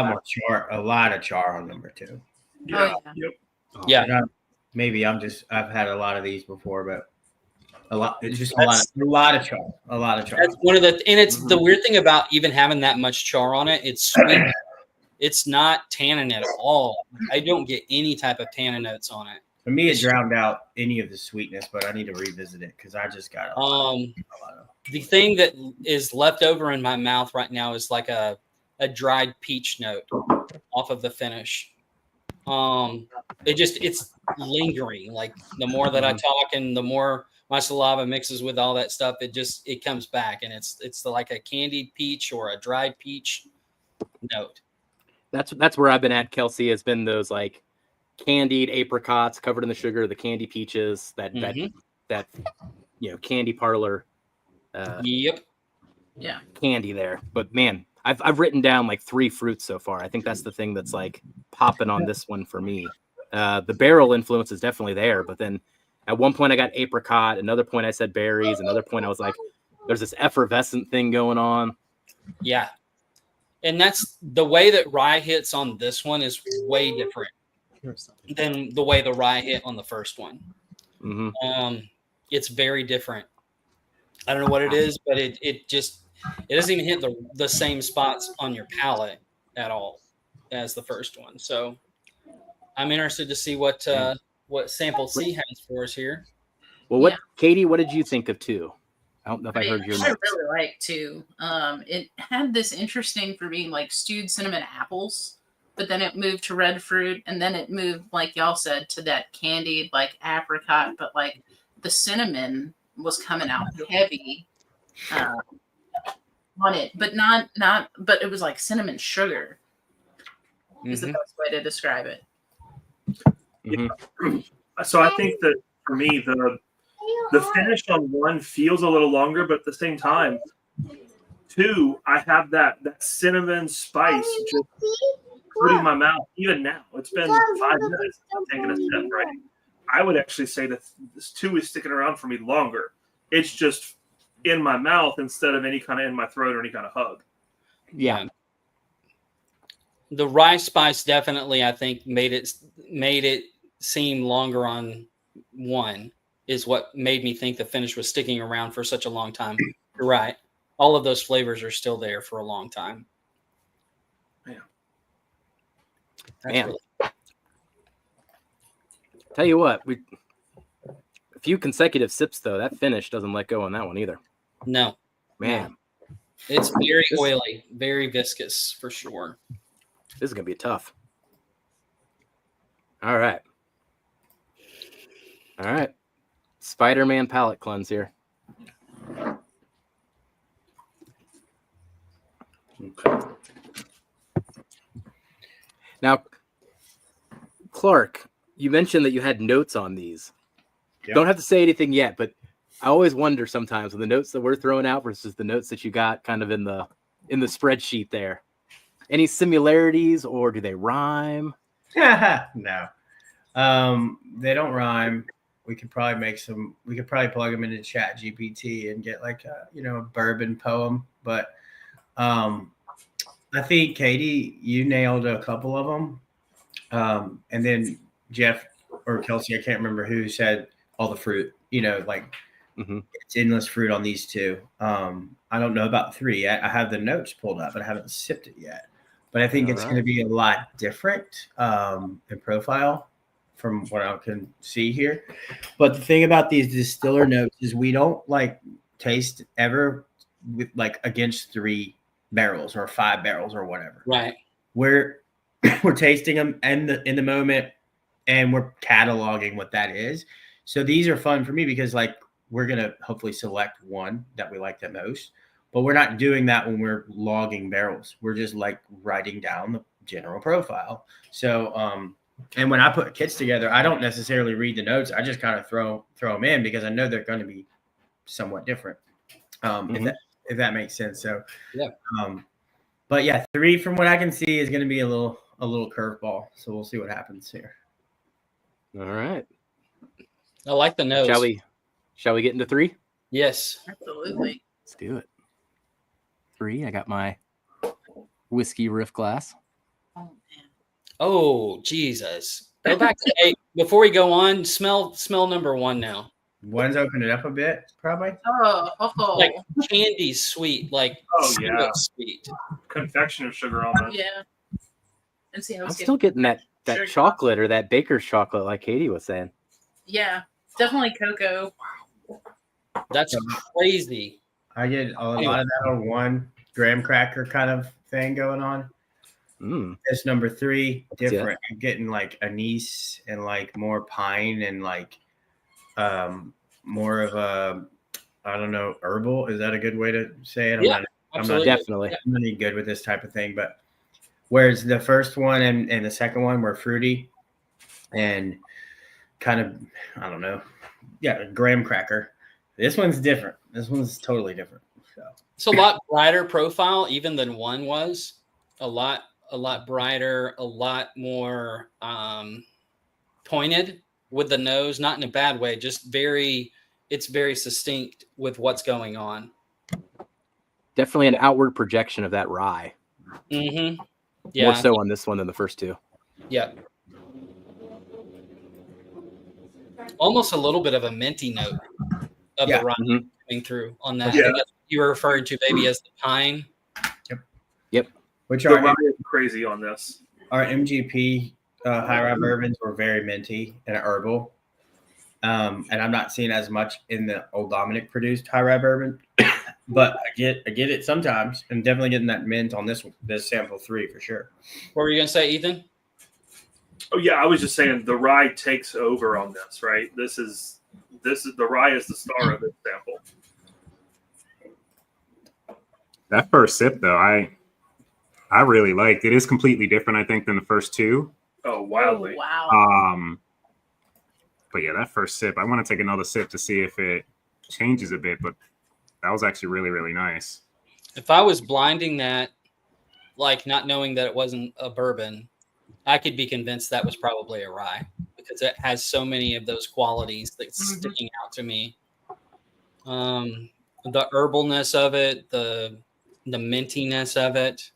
Speaker 6: lot of char on number 2.
Speaker 3: Yeah.
Speaker 4: Oh,
Speaker 3: Yep.
Speaker 2: Yeah.
Speaker 6: And I've had a lot of these before, but a lot of char.
Speaker 2: That's one of the, and it's the weird thing about even having that much char on it. It's sweet. It's not tannin at all. I don't get any type of tannin notes on it.
Speaker 6: For me, it drowned out any of the sweetness, but I need to revisit it because I just got a lot of.
Speaker 2: The thing that is left over in my mouth right now is like a dried peach note off of the finish. It's lingering. Like the more that I talk and the more my saliva mixes with all that stuff, it comes back, and it's like a candied peach or a dried peach note.
Speaker 1: That's where I've been at, Kelsey, has been those like candied apricots covered in the sugar, the candy peaches, that candy parlor
Speaker 2: Yep.
Speaker 4: Yeah.
Speaker 1: candy there. But man, I've written down like 3 fruits so far. I think that's the thing that's like popping on this one for me. The barrel influence is definitely there, but then at one point I got apricot, another point I said berries, another point I was like, there's this effervescent thing going on.
Speaker 2: Yeah. And that's the way that rye hits on this one is way different than the way the rye hit on the first one.
Speaker 1: Mm-hmm.
Speaker 2: It's very different. I don't know what it is, but it doesn't even hit the same spots on your palate at all as the first one. So I'm interested to see what sample C has for us here.
Speaker 1: Well, Katie, what did you think of 2? I don't know if I heard your
Speaker 4: I
Speaker 1: notes.
Speaker 4: really liked 2. It had this interesting for me, like stewed cinnamon apples, but then it moved to red fruit, and then it moved, like y'all said, to that candied like apricot, but like the cinnamon was coming out heavy on it, but but it was like cinnamon sugar is the best way to describe it.
Speaker 1: Mm-hmm.
Speaker 3: So I think that for me, the finish on 1 feels a little longer, but at the same time, 2, I have that cinnamon spice just putting my mouth. Even now, it's been 5 minutes since I've taken a sip, right? I would actually say that this 2 is sticking around for me longer. It's just in my mouth instead of any kind of in my throat or any kind of hug.
Speaker 2: Yeah. The rye spice definitely, I think, made it seem longer on 1 is what made me think the finish was sticking around for such a long time. You're right. All of those flavors are still there for a long time.
Speaker 3: Yeah.
Speaker 1: Man. Tell you what, a few consecutive sips though, that finish doesn't let go on that one either.
Speaker 2: No.
Speaker 1: Man.
Speaker 2: No. It's very oily, very viscous for sure.
Speaker 1: This is going to be tough. All right. Spider-Man palate cleanse here. Okay. Now, Clark, you mentioned that you had notes on these. Yep. Don't have to say anything yet, but I always wonder sometimes with the notes that we're throwing out versus the notes that you got kind of in the spreadsheet there. Any similarities, or do they rhyme?
Speaker 6: No, they don't rhyme. We could probably plug them into Chat GPT and get like a bourbon poem. But I think Katie, you nailed a couple of them, and then Jeff or Kelsey, I can't remember who said all the fruit. It's endless fruit on these 2. I don't know about 3. I have the notes pulled up, but I haven't sipped it yet. But I think it's going to be a lot different in profile from what I can see here. But the thing about these distiller notes is we don't like taste ever with like against 3 barrels or 5 barrels or whatever.
Speaker 2: Right.
Speaker 6: We're tasting them in the moment, and we're cataloging what that is. So these are fun for me because like we're going to hopefully select one that we like the most. But we're not doing that when we're logging barrels. We're just like writing down the general profile. So, and when I put kits together, I don't necessarily read the notes. I just kind of throw them in because I know they're going to be somewhat different. If that makes sense. So,
Speaker 2: yeah.
Speaker 6: But yeah, 3 from what I can see is going to be a little curveball. So we'll see what happens here.
Speaker 1: All right.
Speaker 2: I like the nose.
Speaker 1: Shall we get into 3?
Speaker 2: Yes.
Speaker 4: Absolutely.
Speaker 1: Let's do it. 3. I got my whiskey riff glass.
Speaker 4: Oh man.
Speaker 2: Oh Jesus! Go back to 8 before we go on. Smell number 1 now.
Speaker 6: 1's opened it up a bit, probably.
Speaker 4: Oh.
Speaker 2: Like candy sweet, like sweet.
Speaker 3: Confection of sugar almost.
Speaker 4: Yeah. And see,
Speaker 1: I'm still getting that chocolate or that baker's chocolate, like Katie was saying.
Speaker 4: Yeah, definitely cocoa.
Speaker 2: That's crazy.
Speaker 6: I get a lot of that on 1 graham cracker kind of thing going on. It's number 3,
Speaker 1: Yeah.
Speaker 6: different. I'm getting like anise and like more pine and like more of a, I don't know, herbal. Is that a good way to say it?
Speaker 2: Yeah, absolutely.
Speaker 1: Definitely.
Speaker 6: I'm not any good with this type of thing, but whereas the first one and the second one were fruity and kind of, I don't know, graham cracker. This one's different. This one's totally different. So
Speaker 2: It's a lot brighter profile even than one was. A lot brighter, a lot more pointed with the nose, not in a bad way, just it's very succinct with what's going on.
Speaker 1: Definitely an outward projection of that rye.
Speaker 2: Mm-hmm. Yeah.
Speaker 1: More so on this one than the first two.
Speaker 2: Yeah. Almost a little bit of a minty note of the rye coming through on that.
Speaker 3: Yeah.
Speaker 2: And that's what you were referring to maybe as the pine.
Speaker 1: Yep.
Speaker 6: which
Speaker 3: The
Speaker 6: are
Speaker 3: rye is crazy on this.
Speaker 6: our MGP high rye bourbons were very minty and herbal. And I'm not seeing as much in the Old Dominick produced high rye bourbon, but I get it sometimes. I'm definitely getting that mint on this sample 3 for sure.
Speaker 2: What were you going to say, Ethan?
Speaker 3: Oh yeah, I was just saying the rye takes over on this, right? This is the rye is the star of this sample.
Speaker 5: That first sip, though, I really liked. It is completely different, I think, than the first two.
Speaker 3: Oh, wildly.
Speaker 4: Oh, wow.
Speaker 5: But yeah, that first sip, I want to take another sip to see if it changes a bit. But that was actually really, really nice.
Speaker 2: If I was blinding that, like not knowing that it wasn't a bourbon, I could be convinced that was probably a rye because it has so many of those qualities that's sticking out to me. The herbalness of it, the mintiness of it,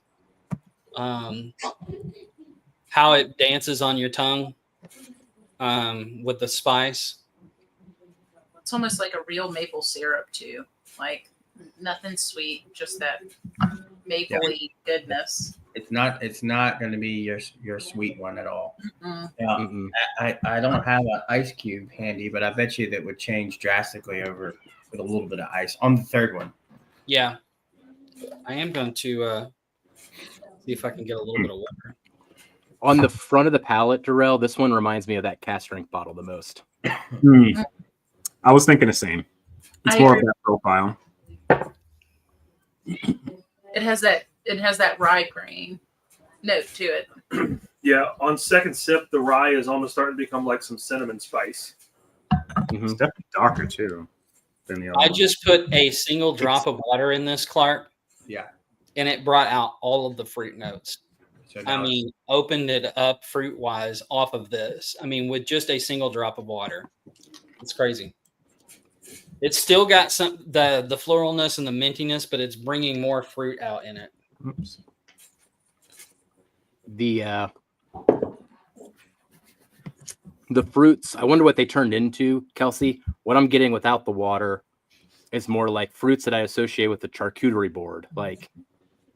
Speaker 2: how it dances on your tongue with the spice.
Speaker 4: It's almost like a real maple syrup too. Like nothing sweet, just that mapley goodness.
Speaker 6: It's not going to be your sweet one at all.
Speaker 4: Mm-mm.
Speaker 6: Yeah, I don't have an ice cube handy, but I bet you that would change drastically over with a little bit of ice on the third one.
Speaker 2: Yeah, I am going to see if I can get a little bit of water.
Speaker 1: On the front of the palate, Darrell, this one reminds me of that cast strength bottle the most.
Speaker 5: I was thinking the same. It's
Speaker 4: I
Speaker 5: more
Speaker 4: agree.
Speaker 5: of that profile.
Speaker 4: It has that rye grain note to it.
Speaker 3: Yeah, on second sip, the rye is almost starting to become like some cinnamon spice.
Speaker 5: It's definitely darker too than the other.
Speaker 2: I just put a single drop of water in this, Clark.
Speaker 6: Yeah.
Speaker 2: And it brought out all of the fruit notes.
Speaker 6: So
Speaker 2: I mean, opened it up fruit-wise off of this. I mean, with just a single drop of water. It's crazy. It's still got some the floralness and the mintiness, but it's bringing more fruit out in it.
Speaker 5: Oops.
Speaker 1: The fruits, I wonder what they turned into, Kelsey. What I'm getting without the water is more like fruits that I associate with the charcuterie board, like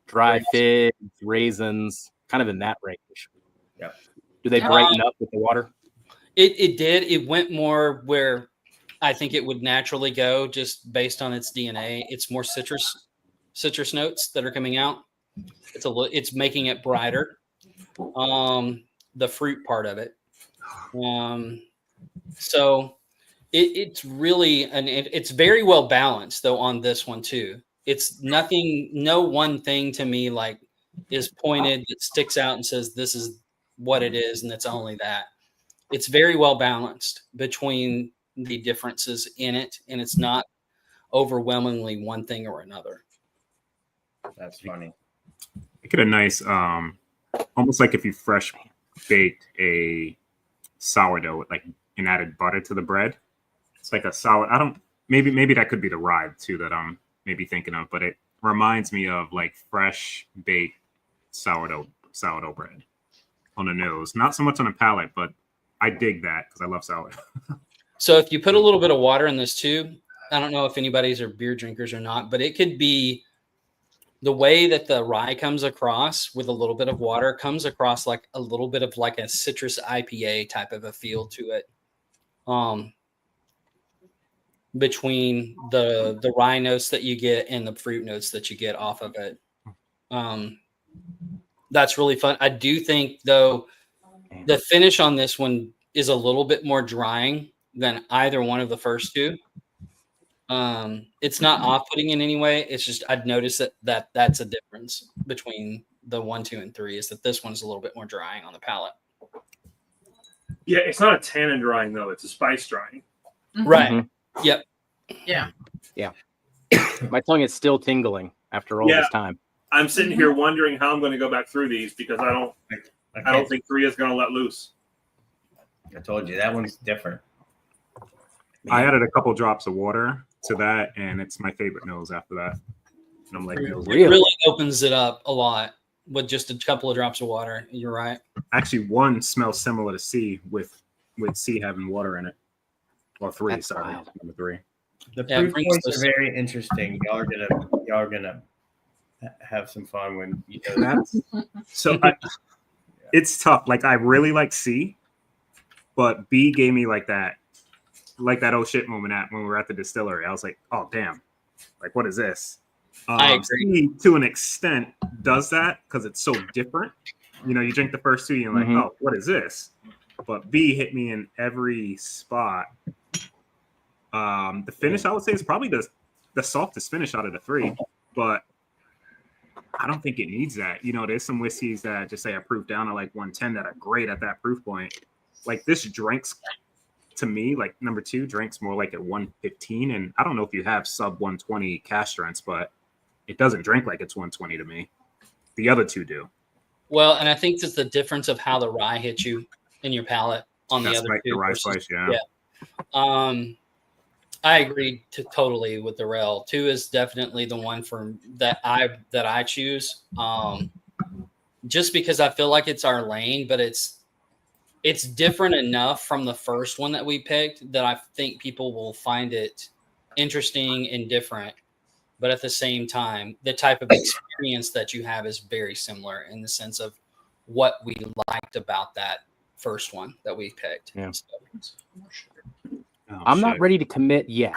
Speaker 1: dry figs, raisins, kind of in that range.
Speaker 6: Yeah.
Speaker 1: Do they brighten up with the water?
Speaker 2: It did. It went more where I think it would naturally go just based on its DNA. It's more citrus notes that are coming out. It's making it brighter. The fruit part of it. So it's really it's very well balanced though on this one too. It's no one thing to me like is pointed that sticks out and says this is what it is and it's only that. It's very well balanced between the differences in it, and it's not overwhelmingly one thing or another.
Speaker 6: That's funny.
Speaker 5: Make it a nice, almost like if you fresh baked a sourdough with like and added butter to the bread. It's like a sour. Maybe that could be the rye too that I'm maybe thinking of, but it reminds me of like fresh baked sourdough bread on the nose. Not so much on the palate, but I dig that because I love sourdough.
Speaker 2: So if you put a little bit of water in this too, I don't know if anybody's are beer drinkers or not, but it could be the way that the rye comes across with a little bit of water comes across like a little bit of like a citrus IPA type of a feel to it. Between the rye notes that you get and the fruit notes that you get off of it. That's really fun. I do think, though, the finish on this one is a little bit more drying than either one of the first two. It's not off-putting in any way. It's just I'd noticed that's a difference between the 1, 2, and 3 is that this one's a little bit more drying on the palate.
Speaker 3: Yeah, it's not a tannin drying though; it's a spice drying.
Speaker 2: Right.
Speaker 1: Mm-hmm.
Speaker 2: Yep.
Speaker 4: Yeah.
Speaker 1: My tongue is still tingling after all this time.
Speaker 3: I'm sitting here wondering how I'm going to go back through these because I don't think 3 is going to let loose.
Speaker 6: I told you that one's different.
Speaker 5: I added a couple drops of water to that, and it's my favorite nose after that. And I'm like,
Speaker 2: It
Speaker 5: nose.
Speaker 2: really opens it up a lot with just a couple of drops of water. You're right.
Speaker 5: Actually, one smells similar to C with C having water in it. Well, 3,
Speaker 1: That's
Speaker 5: sorry,
Speaker 1: wild.
Speaker 5: number 3.
Speaker 6: The
Speaker 2: Yeah,
Speaker 6: proof
Speaker 2: brings
Speaker 6: points
Speaker 2: those-
Speaker 6: are very interesting. Y'all are gonna have some fun when you know
Speaker 5: So it's tough. Like I really like C, but B gave me like that oh shit moment when we were at the distillery. I was like, oh damn, like what is this?
Speaker 2: I agree.
Speaker 5: C to an extent does that because it's so different. You know, you drink the first 2, you're like,
Speaker 1: Mhm.
Speaker 5: oh, what is this? But B hit me in every spot. The finish I would say is probably the softest finish out of the 3, but I don't think it needs that. You know, there's some whiskeys that just say I proof down at like 110 that are great at that proof point. Like this drinks to me, like number 2 drinks more like at 115. And I don't know if you have sub 120 cash strengths, but it doesn't drink like it's 120 to me. The other 2 do.
Speaker 2: Well, and I think it's the difference of how the rye hits you in your palate on
Speaker 5: That's
Speaker 2: the other
Speaker 5: right,
Speaker 2: 2.
Speaker 5: the rye
Speaker 2: versus-
Speaker 5: spice, yeah.
Speaker 2: I agree totally with the rail. 2 is definitely the one that I choose. Just because I feel like it's our lane, but it's different enough from the first one that we picked that I think people will find it interesting and different. But at the same time, the type of experience that you have is very similar in the sense of what we liked about that first one that we picked.
Speaker 1: Yeah.
Speaker 2: So,
Speaker 5: Oh,
Speaker 1: I'm not
Speaker 5: shit.
Speaker 1: ready to commit yet.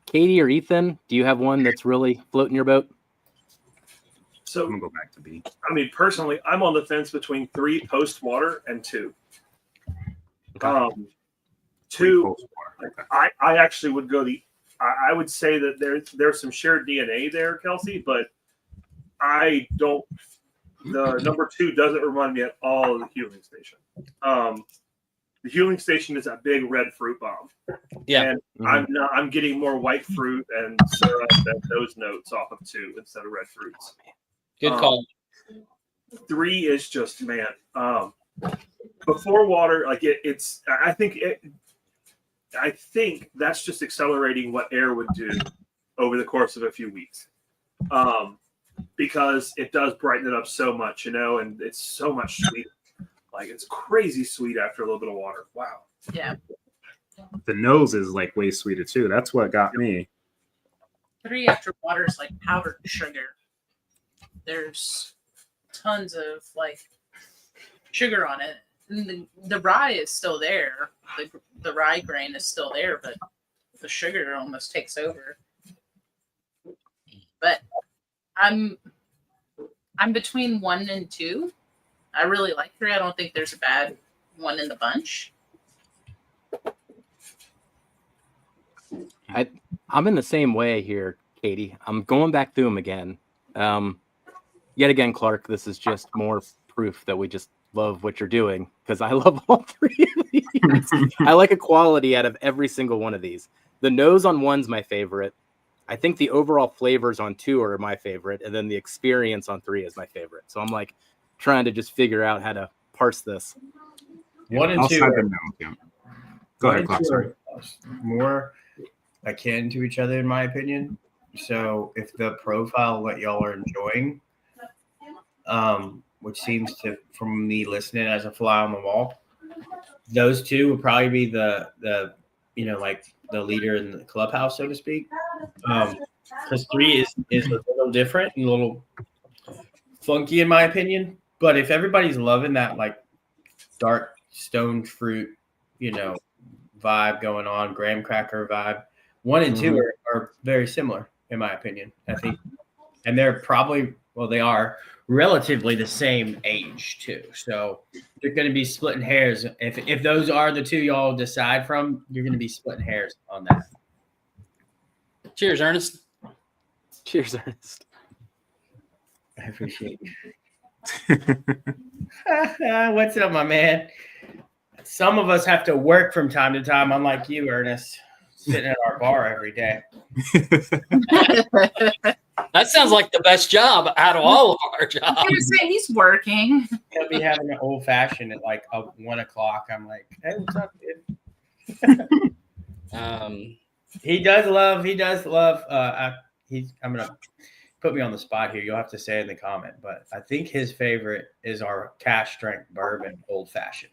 Speaker 1: Katie or Ethan, do you have one that's really floating your boat?
Speaker 3: So,
Speaker 5: I'm gonna go back to B.
Speaker 3: I mean, personally, I'm on the fence between 3 post water and 2.
Speaker 1: Okay.
Speaker 3: 2, I actually would go I would say that there's some shared DNA there, Kelsey, but I don't. The number 2 doesn't remind me at all of the Healing Station. The Healing Station is a big red fruit bomb.
Speaker 2: Yeah.
Speaker 3: And I'm getting more white fruit and syrup and those notes off of 2 instead of red fruits.
Speaker 2: good call.
Speaker 3: 3 is just before water, like it's. I think that's just accelerating what air would do over the course of a few weeks, because it does brighten it up so much, you know, and it's so much sweeter. Like it's crazy sweet after a little bit of water. Wow.
Speaker 4: Yeah.
Speaker 5: The nose is like way sweeter too. That's what got me.
Speaker 4: 3 after water is like powdered sugar. There's tons of like sugar on it. And the rye is still there. The rye grain is still there, but the sugar almost takes over. But I'm between 1 and 2. I really like 3. I don't think there's a bad one in the bunch.
Speaker 1: I'm in the same way here, Katie. I'm going back through them again. Yet again, Clark, this is just more proof that we just love what you're doing because I love all 3 of these. I like a quality out of every single one of these. The nose on 1's my favorite. I think the overall flavors on 2 are my favorite, and then the experience on 3 is my favorite. So I'm like trying to just figure out how to parse this.
Speaker 6: 1 and 2
Speaker 5: Outside
Speaker 6: are,
Speaker 5: the nose, yeah. Go
Speaker 6: one
Speaker 5: ahead,
Speaker 6: and
Speaker 5: Clark.
Speaker 6: 2
Speaker 5: Sorry.
Speaker 6: are more akin to each other, in my opinion. So if the profile what y'all are enjoying, which seems to, from me listening as a fly on the wall, those 2 would probably be the like the leader in the clubhouse, so to speak. Because 3 is a little different and a little funky, in my opinion. But if everybody's loving that like dark stone fruit, vibe going on, graham cracker vibe, 1 and 2 are very similar, in my opinion. I think, and they're probably well, they are relatively the same age too. So they're going to be splitting hairs. If those are the two y'all decide from, you're going to be splitting hairs on that.
Speaker 2: Cheers, Ernest.
Speaker 1: Cheers, Ernest.
Speaker 6: I appreciate you. What's up, my man? Some of us have to work from time to time, unlike you, Ernest, sitting at our bar every day.
Speaker 2: That sounds like the best job out of all of our
Speaker 4: I was
Speaker 2: jobs.
Speaker 4: gonna say he's working.
Speaker 6: He'll be having an old fashioned at like 1 o'clock. I'm like, hey, what's up, dude? He does love. I'm gonna put me on the spot here. You'll have to say in the comment, but I think his favorite is our cash strength bourbon old fashioned.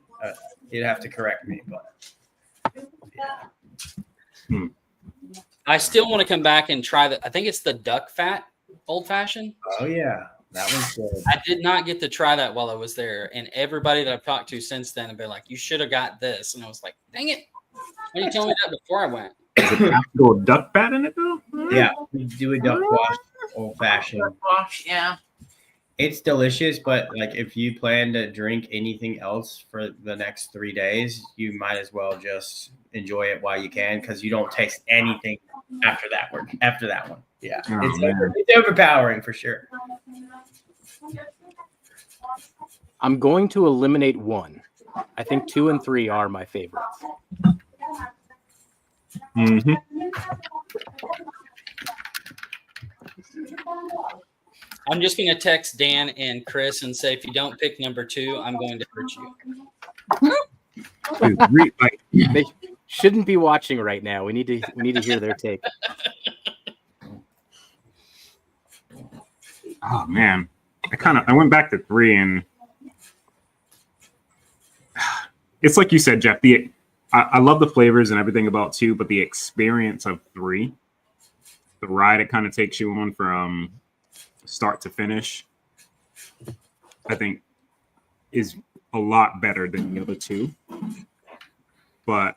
Speaker 6: You'd have to correct me, but yeah.
Speaker 2: I still want to come back and try that. I think it's the duck fat old fashioned.
Speaker 6: Oh yeah, that one's good.
Speaker 2: I did not get to try that while I was there, and everybody that I've talked to since then have been like, "You should have got this," and I was like, "Dang it! Why didn't you tell me that before I went?"
Speaker 5: Is it actual duck fat in it though?
Speaker 6: Yeah, we do a duck wash old fashioned.
Speaker 4: Yeah.
Speaker 6: It's delicious, but like if you plan to drink anything else for the next 3 days, you might as well just enjoy it while you can because you don't taste anything after that one. Yeah,
Speaker 5: Oh,
Speaker 6: it's overpowering for sure.
Speaker 1: I'm going to eliminate one. I think 2 and 3 are my favorites.
Speaker 5: Mm-hmm.
Speaker 2: I'm just going to text Dan and Chris and say, if you don't pick number 2, I'm going to hurt you.
Speaker 1: They shouldn't be watching right now. We need to hear their take.
Speaker 5: Oh man, I went back to 3, and it's like you said, Jeff. I love the flavors and everything about 2, but the experience of 3, the ride it kind of takes you on from start to finish, I think is a lot better than the other 2. But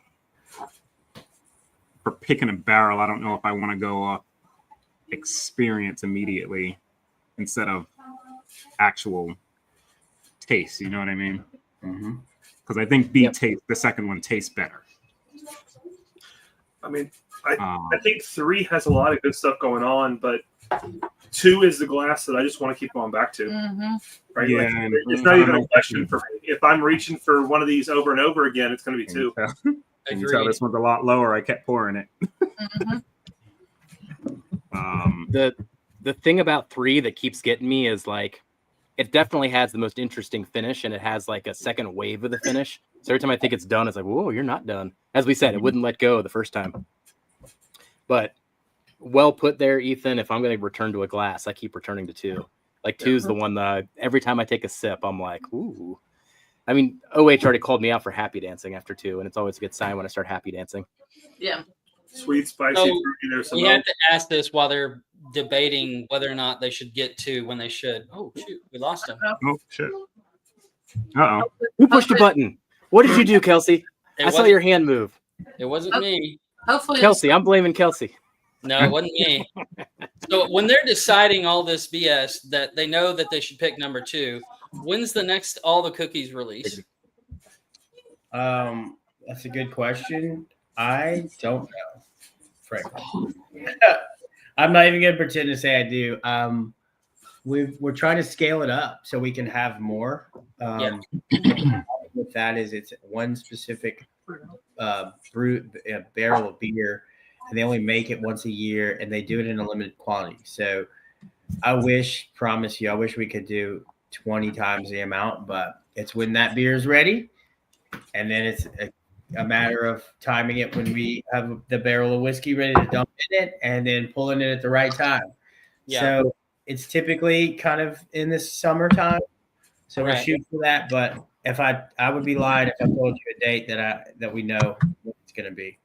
Speaker 5: for picking a barrel, I don't know if I want to go off experience immediately instead of actual taste. You know what I mean? Because I think the second one tastes better.
Speaker 3: I mean, I think 3 has a lot of good stuff going on, but 2 is the glass that I just want to keep going back to. Right?
Speaker 5: Yeah,
Speaker 3: like, it's not even a question for me. If I'm reaching for one of these over and over again, it's going to be 2.
Speaker 5: Can you tell this one's a lot lower? I kept pouring it.
Speaker 1: The thing about 3 that keeps getting me is like it definitely has the most interesting finish, and it has like a second wave of the finish. So every time I think it's done, it's like, whoa, you're not done. As we said, it wouldn't let go the first time. But well put there, Ethan. If I'm going to return to a glass, I keep returning to 2. Like 2 is the one that every time I take a sip, I'm like, ooh. I mean, OH already called me out for happy dancing after 2, and it's always a good sign when I start happy dancing.
Speaker 4: Yeah.
Speaker 3: Sweet, spicy,
Speaker 2: So,
Speaker 3: fruity. There's some
Speaker 2: We had to ask this while they're debating whether or not they should get 2 when they should. Oh, shoot. We lost them.
Speaker 5: Oh shit! Uh-oh.
Speaker 1: Who pushed a button? What did you do, Kelsey? I saw your hand move.
Speaker 2: It wasn't me.
Speaker 4: Hopefully,
Speaker 1: Kelsey, I'm blaming Kelsey.
Speaker 2: No, it wasn't me. So when they're deciding all this BS that they know that they should pick number 2, when's the next All the Cookies release?
Speaker 6: That's a good question. I don't know, frankly. I'm not even gonna pretend to say I do. We're trying to scale it up so we can have more. With that is it's one specific barrel of beer, and they only make it once a year, and they do it in a limited quantity. So I wish we could do 20 times the amount, but it's when that beer is ready, and then it's a matter of timing it when we have the barrel of whiskey ready to dump in it, and then pulling it at the right time.
Speaker 2: Yeah.
Speaker 6: So it's typically kind of in the summertime. So we're
Speaker 2: Right.
Speaker 6: shooting for that, but if I would be lying if I told you a date that we know what it's going to be.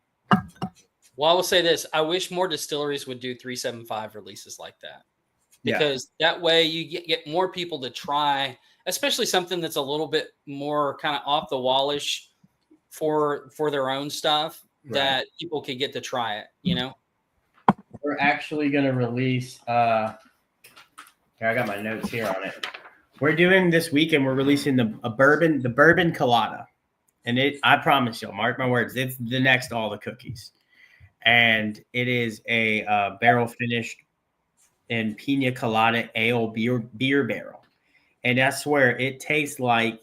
Speaker 2: Well, I will say this. I wish more distilleries would do 375 releases like that. Because that way you get more people to try, especially something that's a little bit more kind of off the wallish for their own stuff, that people can get to try it, you know?
Speaker 6: We're actually going to release I got my notes here on it. We're doing this weekend. We're releasing the bourbon colada, and I promise you, mark my words, it's the next all the cookies, and it is a barrel finished in pina colada ale beer barrel, and I swear it tastes like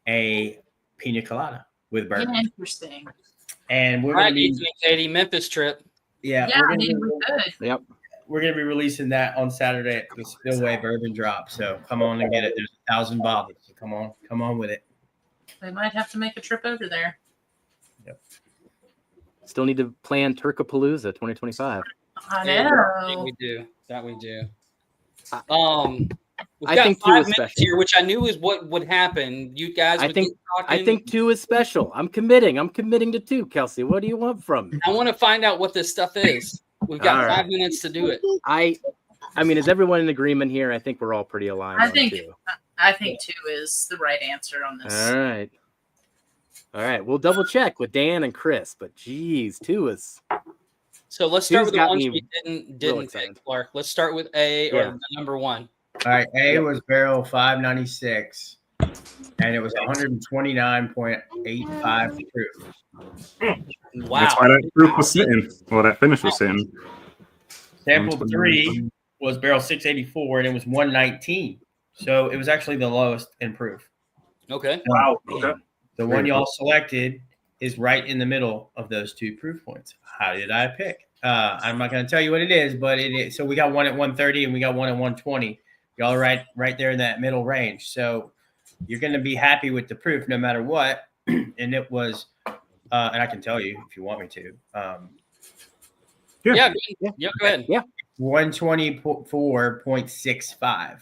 Speaker 6: a pina colada with bourbon.
Speaker 4: Interesting.
Speaker 6: And we're
Speaker 2: All right,
Speaker 6: gonna be
Speaker 2: Ethan and Katie, Memphis trip.
Speaker 6: yeah,
Speaker 4: Yeah,
Speaker 6: we're
Speaker 4: I
Speaker 6: gonna
Speaker 4: mean,
Speaker 6: be,
Speaker 4: we could.
Speaker 1: Yep.
Speaker 6: we're gonna be releasing that on Saturday at the Spillway Bourbon Drop. So come on and get it. There's 1,000 bottles. So come on with it.
Speaker 4: We might have to make a trip over there.
Speaker 1: Still need to plan Turkapalooza 2025.
Speaker 4: I
Speaker 2: Yeah,
Speaker 4: know.
Speaker 2: we do. That we do. We've
Speaker 1: I
Speaker 2: got
Speaker 1: think 2
Speaker 2: 5
Speaker 1: is
Speaker 2: minutes
Speaker 1: special.
Speaker 2: here, which I knew is what would happen. You guys
Speaker 1: I
Speaker 2: would
Speaker 1: think-
Speaker 2: keep talking.
Speaker 1: I think 2 is special. I'm committing to 2, Kelsey. What do you want from me?
Speaker 2: I want to find out what this stuff is. We've got
Speaker 1: All
Speaker 2: 5
Speaker 1: right.
Speaker 2: minutes to do it.
Speaker 1: I mean, is everyone in agreement here? I think we're all pretty aligned
Speaker 4: I
Speaker 1: on
Speaker 4: think
Speaker 1: 2.
Speaker 4: I think 2 is the right answer on this.
Speaker 1: All right. We'll double check with Dan and Chris, but geez, 2 is
Speaker 2: So let's start
Speaker 1: Who's
Speaker 2: with the
Speaker 1: got
Speaker 2: ones
Speaker 1: me
Speaker 2: we
Speaker 1: real
Speaker 2: didn't
Speaker 1: excited?
Speaker 2: pick, Clark. Let's start with A or
Speaker 1: Yeah.
Speaker 2: the number 1.
Speaker 6: All right, A
Speaker 1: Yep.
Speaker 6: was barrel 596, and it was 129.85 proof.
Speaker 2: Wow.
Speaker 5: That's why that proof was sitting. Well, that finish was sitting.
Speaker 6: Sample 3 was barrel 684, and it was 119. So it was actually the lowest in proof.
Speaker 2: Okay.
Speaker 3: Wow.
Speaker 1: Man.
Speaker 3: Okay.
Speaker 6: The one y'all selected is right in the middle of those 2 proof points. How did I pick? I'm not going to tell you what it is, but it is. So we got one at 130 and we got one at 120. Y'all are right there in that middle range. So you're going to be happy with the proof no matter what. And it was, and I can tell you if you want me to,
Speaker 2: Yeah, go ahead.
Speaker 6: 124.65.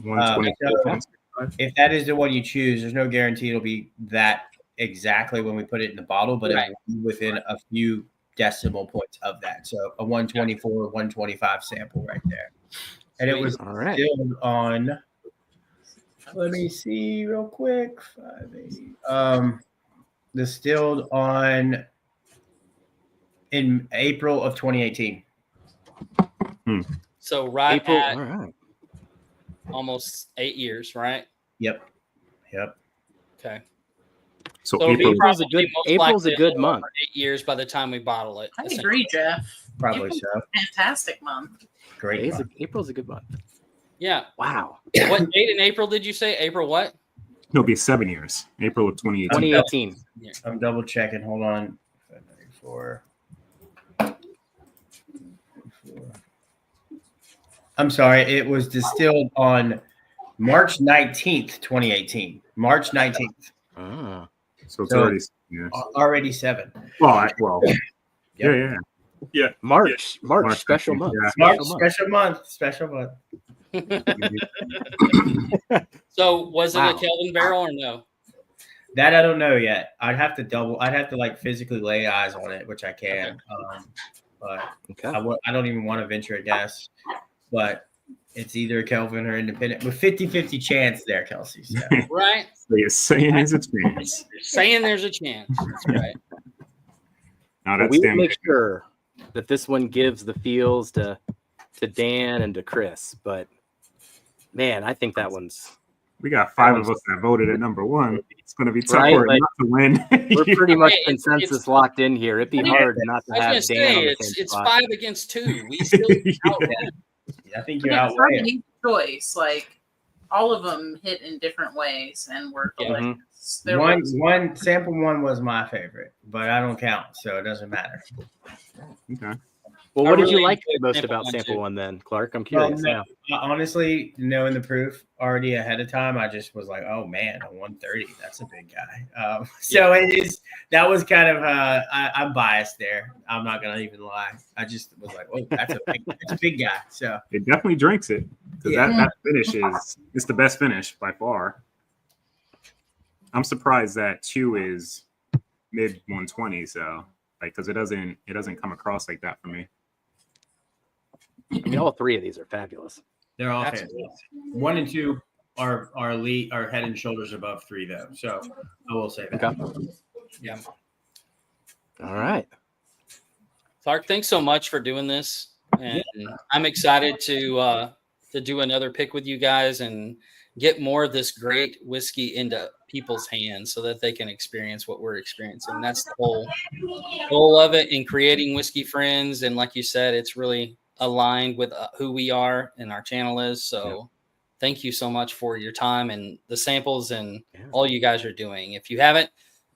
Speaker 5: 124.
Speaker 6: If that is the one you choose, there's no guarantee it'll be that exactly when we put it in the bottle, but
Speaker 2: Right.
Speaker 6: it will be within a few decimal points of that. So a 124, 125 sample right there. And it was
Speaker 1: all right.
Speaker 6: distilled on, let me see real quick. 580. Distilled on in April of 2018.
Speaker 2: So right
Speaker 1: April.
Speaker 2: at
Speaker 1: All right.
Speaker 2: almost 8 years, right?
Speaker 6: Yep.
Speaker 2: Okay.
Speaker 5: So
Speaker 2: So it'll be
Speaker 5: April,
Speaker 1: April's a
Speaker 2: probably
Speaker 1: good-
Speaker 2: most
Speaker 1: April's a
Speaker 2: likely
Speaker 1: good
Speaker 2: little
Speaker 1: month.
Speaker 2: over 8 years by the time we bottle it.
Speaker 4: I agree, Jeff.
Speaker 6: Probably
Speaker 4: April's
Speaker 6: so.
Speaker 4: a fantastic month.
Speaker 6: Great. month.
Speaker 1: April's a good month.
Speaker 2: Yeah.
Speaker 1: Wow.
Speaker 2: What date in April did you say? April what?
Speaker 5: it'll be 7 years. April of 2018.
Speaker 1: 2018.
Speaker 6: I'm double checking. Hold on. 594. I'm sorry. It was distilled on March 19th, 2018. March 19th.
Speaker 1: Ah.
Speaker 5: So it's
Speaker 6: So-
Speaker 5: already 7 years.
Speaker 6: Already 7.
Speaker 5: Well,
Speaker 6: Yep.
Speaker 5: yeah.
Speaker 1: March
Speaker 5: March
Speaker 1: special
Speaker 5: 19th,
Speaker 1: month.
Speaker 5: yeah.
Speaker 1: Special month.
Speaker 6: Special month.
Speaker 2: So was it
Speaker 1: Wow.
Speaker 2: a Kelvin barrel or no?
Speaker 6: That I don't know yet. I'd have to like physically lay eyes on it, which I can. But
Speaker 1: Okay.
Speaker 6: I don't even want to venture a guess. But it's either a Kelvin or independent with 50-50 chance there, Kelsey. So.
Speaker 2: Right?
Speaker 5: So you're saying there's a chance.
Speaker 2: Saying there's a chance. That's right.
Speaker 5: Now
Speaker 1: Well,
Speaker 5: that's
Speaker 1: we will
Speaker 5: damn
Speaker 1: make
Speaker 5: good.
Speaker 1: sure that this one gives the feels to Dan and to Chris. But man, I think that one's
Speaker 5: We got 5 of us that voted at number 1. It's going to be tough
Speaker 1: Right,
Speaker 5: for it
Speaker 1: like-
Speaker 5: not to win.
Speaker 1: we're pretty much
Speaker 2: Hey, it's-
Speaker 1: consensus locked in here. It'd be
Speaker 4: Yeah.
Speaker 1: hard not to
Speaker 2: I was
Speaker 1: have
Speaker 2: gonna
Speaker 1: Dan on
Speaker 2: say
Speaker 1: the
Speaker 2: it's
Speaker 1: same
Speaker 2: it's
Speaker 1: spot.
Speaker 2: 5 against 2. We still outrun.
Speaker 6: I think you're
Speaker 4: Yeah,
Speaker 6: outweighing.
Speaker 4: perfect choice. Like all of them hit in different ways and were
Speaker 2: Yeah.
Speaker 4: delicious. There
Speaker 6: One
Speaker 4: was-
Speaker 6: one sample one was my favorite, but I don't count, so it doesn't matter.
Speaker 5: Okay.
Speaker 1: Well,
Speaker 2: I
Speaker 1: what did
Speaker 2: really
Speaker 1: you like
Speaker 2: enjoyed
Speaker 1: most
Speaker 2: sample
Speaker 1: about
Speaker 2: one,
Speaker 1: sample
Speaker 2: too.
Speaker 1: 1 then, Clark? I'm
Speaker 6: Well,
Speaker 1: curious.
Speaker 6: no, honestly, knowing the proof already ahead of time, I just was like, "Oh man, a 130, that's a big guy." So it is. That was kind of. I'm biased there. I'm not gonna even lie. I just was like, "Oh, that's a big guy." So
Speaker 5: It definitely drinks it. Because
Speaker 6: Yeah.
Speaker 5: that finish it's the best finish by far. I'm surprised that 2 is mid 120, so like because it doesn't come across like that for me.
Speaker 1: I mean, all 3 of these are fabulous.
Speaker 6: they're all
Speaker 2: Absolutely.
Speaker 6: fantastic. 1 and 2 are head and shoulders above 3 though. So I will say that.
Speaker 1: Okay.
Speaker 2: Yeah.
Speaker 1: All right.
Speaker 2: Clark, thanks so much for doing this. And I'm excited to to do another pick with you guys and get more of this great whiskey into people's hands so that they can experience what we're experiencing. That's the whole goal of it in creating Whiskey Friends. And like you said, it's really aligned with who we are and our channel is. So thank you so much for your time and the samples and all you guys are doing. If you haven't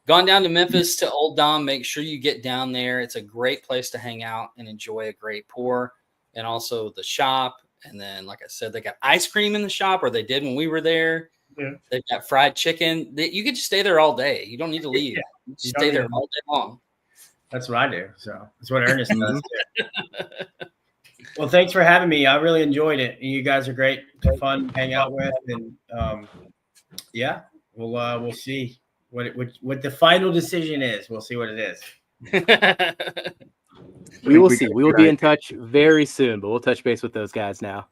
Speaker 2: gone down to Memphis to Old Dom, make sure you get down there. It's a great place to hang out and enjoy a great pour, and also the shop. And then, like I said, they got ice cream in the shop, or they did when we were there.
Speaker 3: Yeah.
Speaker 2: They've got fried chicken. You could just stay there all day. You don't need to leave. You just stay there all day long.
Speaker 6: That's what I do. So that's what Ernest does. Well, thanks for having me. I really enjoyed it. You guys are great, fun to hang out with, and yeah, we'll see what the final decision is. We'll see what it is.
Speaker 1: We will see. We will be in touch very soon, but we'll touch base with those guys now,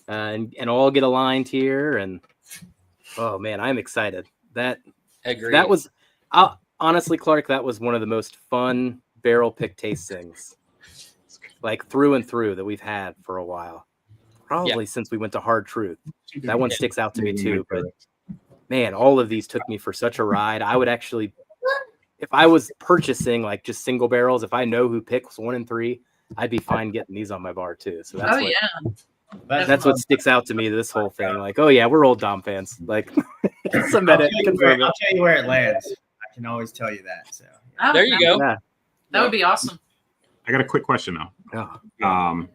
Speaker 1: and all get aligned here. And oh man, I'm excited. That was honestly, Clark, that was one of the most fun barrel pick tastings, like through and through, that we've had for a while. Probably since we went to Hard Truth. That one sticks out to me too. But man, all of these took me for such a ride. I would actually, if I was purchasing like just single barrels, if I know who picks 1 and 3, I'd be fine getting these on my bar too. So that's that's what sticks out to me, this whole thing. Like, oh yeah, we're Old Dom fans. Like, cement it, confirm it.
Speaker 6: I'll tell you where it lands. I can always tell you that. So
Speaker 2: there you go.
Speaker 1: Yeah.
Speaker 4: That would be awesome.
Speaker 5: I got a quick question though.
Speaker 1: Oh.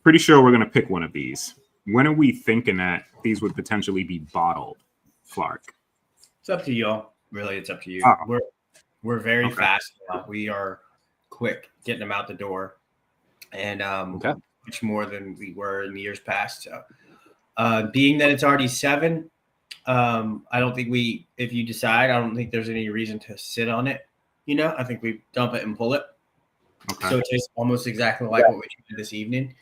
Speaker 5: Pretty sure we're gonna pick one of these. When are we thinking that these would potentially be bottled, Clark?
Speaker 6: it's up to y'all. Really, it's up to you.
Speaker 5: Oh.
Speaker 6: We're very fast now. We are quick getting them out the door, and much more than we were in the years past. So, being that it's already 7, I don't think if you decide, I don't think there's any reason to sit on it. I think we dump it and pull it.
Speaker 5: Okay.
Speaker 6: So it tastes almost exactly like what we did this evening.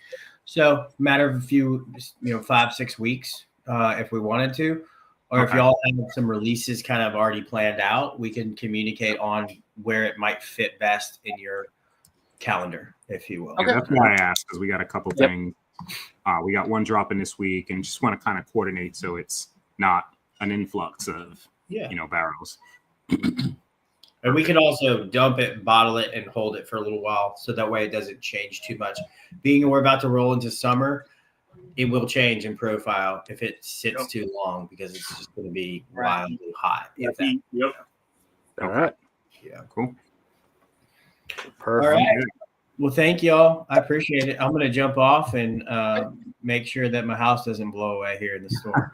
Speaker 6: So matter of a few, 5-6 weeks, if we wanted to, or if y'all have some releases kind of already planned out, we can communicate on where it might fit best in your calendar, if you will.
Speaker 5: Okay. That's why I asked, because we got a couple things. We got one dropping this week, and just want to kind of coordinate so it's not an influx of barrels.
Speaker 6: And we can also dump it, bottle it, and hold it for a little while, so that way it doesn't change too much. Being we're about to roll into summer, it will change in profile if it sits too long, because it's just going to be wildly hot.
Speaker 3: Yep.
Speaker 1: All right.
Speaker 6: Yeah.
Speaker 5: Cool.
Speaker 1: Perfect.
Speaker 6: All right. Well, thank y'all. I appreciate it. I'm going to jump off and make sure that my house doesn't blow away here in the storm.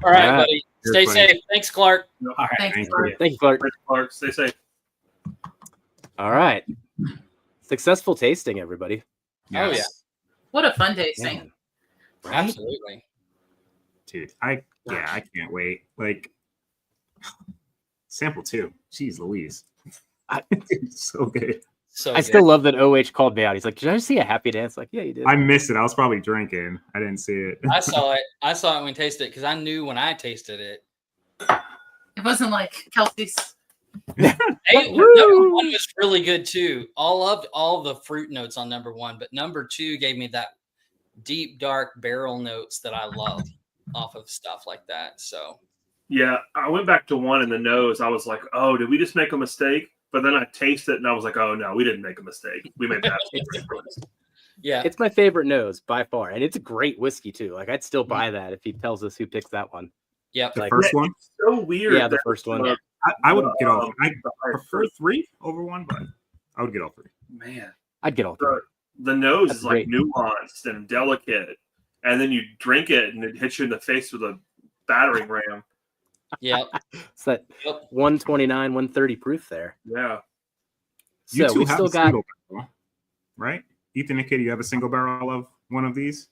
Speaker 2: All right, buddy. Stay safe. Thanks, Clark.
Speaker 6: All right.
Speaker 4: Thanks,
Speaker 5: Thank
Speaker 4: Clark.
Speaker 5: you.
Speaker 1: Thank you, Clark.
Speaker 3: Thanks, Clark. Stay safe.
Speaker 1: All right. Successful tasting, everybody.
Speaker 2: Oh, yeah.
Speaker 4: What a fun tasting.
Speaker 1: Man.
Speaker 2: Absolutely.
Speaker 5: Dude, I can't wait. Like, sample 2. Jeez Louise. It's so good.
Speaker 2: So
Speaker 1: I still love that OH called me out. He's like, "Did I see a happy dance?" Like, yeah, you did.
Speaker 5: I missed it. I was probably drinking. I didn't see it.
Speaker 2: I saw it. I saw it when we tasted it, because I knew when I tasted it.
Speaker 4: It wasn't like Kelsey's.
Speaker 2: Hey, number 1 was really good too. All the fruit notes on number 1, but number 2 gave me that deep, dark barrel notes that I love off of stuff like that. So
Speaker 3: Yeah, I went back to 1 in the nose. I was like, oh, did we just make a mistake? But then I tasted it and I was like, oh no, we didn't make a mistake. We made that.
Speaker 2: yeah,
Speaker 1: It's my favorite nose by far, and it's a great whiskey too. Like, I'd still buy that if he tells us who picks that one.
Speaker 2: yep.
Speaker 5: The
Speaker 1: Like,
Speaker 5: first one?
Speaker 3: So weird.
Speaker 1: Yeah, the
Speaker 3: that,
Speaker 1: first one.
Speaker 5: I would get all. I
Speaker 3: the higher
Speaker 5: prefer 3 over 1, but I would get all 3.
Speaker 3: Man,
Speaker 1: I'd get all 3.
Speaker 3: the nose
Speaker 1: That's
Speaker 3: is like
Speaker 1: great.
Speaker 3: nuanced and delicate, and then you drink it and it hits you in the face with a battering ram.
Speaker 2: Yep.
Speaker 1: It's that
Speaker 2: Yep.
Speaker 1: 129, 130 proof there.
Speaker 3: Yeah.
Speaker 5: You
Speaker 1: So
Speaker 5: two
Speaker 1: we
Speaker 5: have
Speaker 1: still
Speaker 5: a
Speaker 1: got.
Speaker 5: single barrel, right? Ethan and Katie, you have a single barrel of one of these?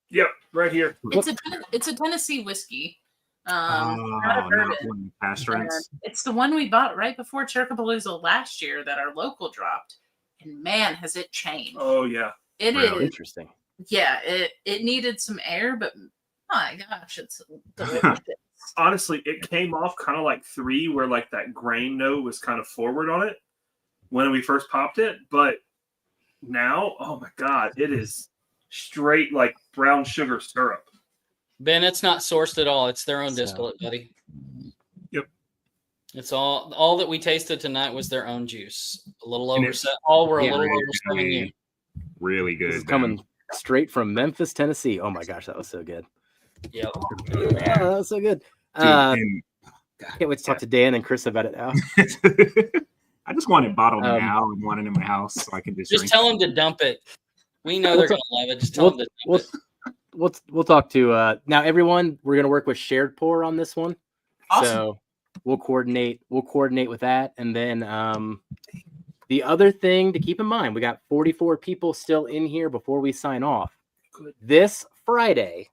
Speaker 3: Yep, right here.
Speaker 4: It's a Tennessee whiskey.
Speaker 5: Oh,
Speaker 4: Not a
Speaker 5: not
Speaker 4: bourbon.
Speaker 5: one past strengths.
Speaker 4: It's the one we bought right before Cherkapalooza last year that our local dropped, and man, has it changed!
Speaker 3: Oh yeah.
Speaker 4: It
Speaker 5: Really?
Speaker 4: is.
Speaker 1: Interesting.
Speaker 4: Yeah, it needed some air, but my gosh, it's delicious.
Speaker 3: Honestly, it came off kind of like 3, where like that grain note was kind of forward on it when we first popped it, but now, oh my god, it is straight like brown sugar syrup.
Speaker 2: Ben, it's not sourced at all. It's their own
Speaker 1: So-
Speaker 2: distillate, buddy.
Speaker 5: Yep.
Speaker 2: It's all that we tasted tonight was their own juice. A little
Speaker 5: And
Speaker 2: over
Speaker 5: it's
Speaker 2: all were a
Speaker 1: yeah,
Speaker 2: little
Speaker 5: really,
Speaker 2: over 7 years.
Speaker 5: really good.
Speaker 1: This is
Speaker 5: man.
Speaker 1: coming straight from Memphis, Tennessee. Oh my gosh, that was so good.
Speaker 2: Yep.
Speaker 1: Oh, that was so good.
Speaker 5: Dude, and-
Speaker 1: Can't wait to talk to Dan and Chris about it now.
Speaker 5: I just want it bottled
Speaker 1: Um,
Speaker 5: now and want it in my house so I can just
Speaker 2: Just
Speaker 5: drink
Speaker 2: tell them to dump it. We know they're going to love it. Just tell them to dump it.
Speaker 1: We'll talk to now everyone. We're gonna work with shared pour on this one.
Speaker 4: Awesome.
Speaker 1: So we'll coordinate with that. And then the other thing to keep in mind, we got 44 people still in here before we sign off. This Friday,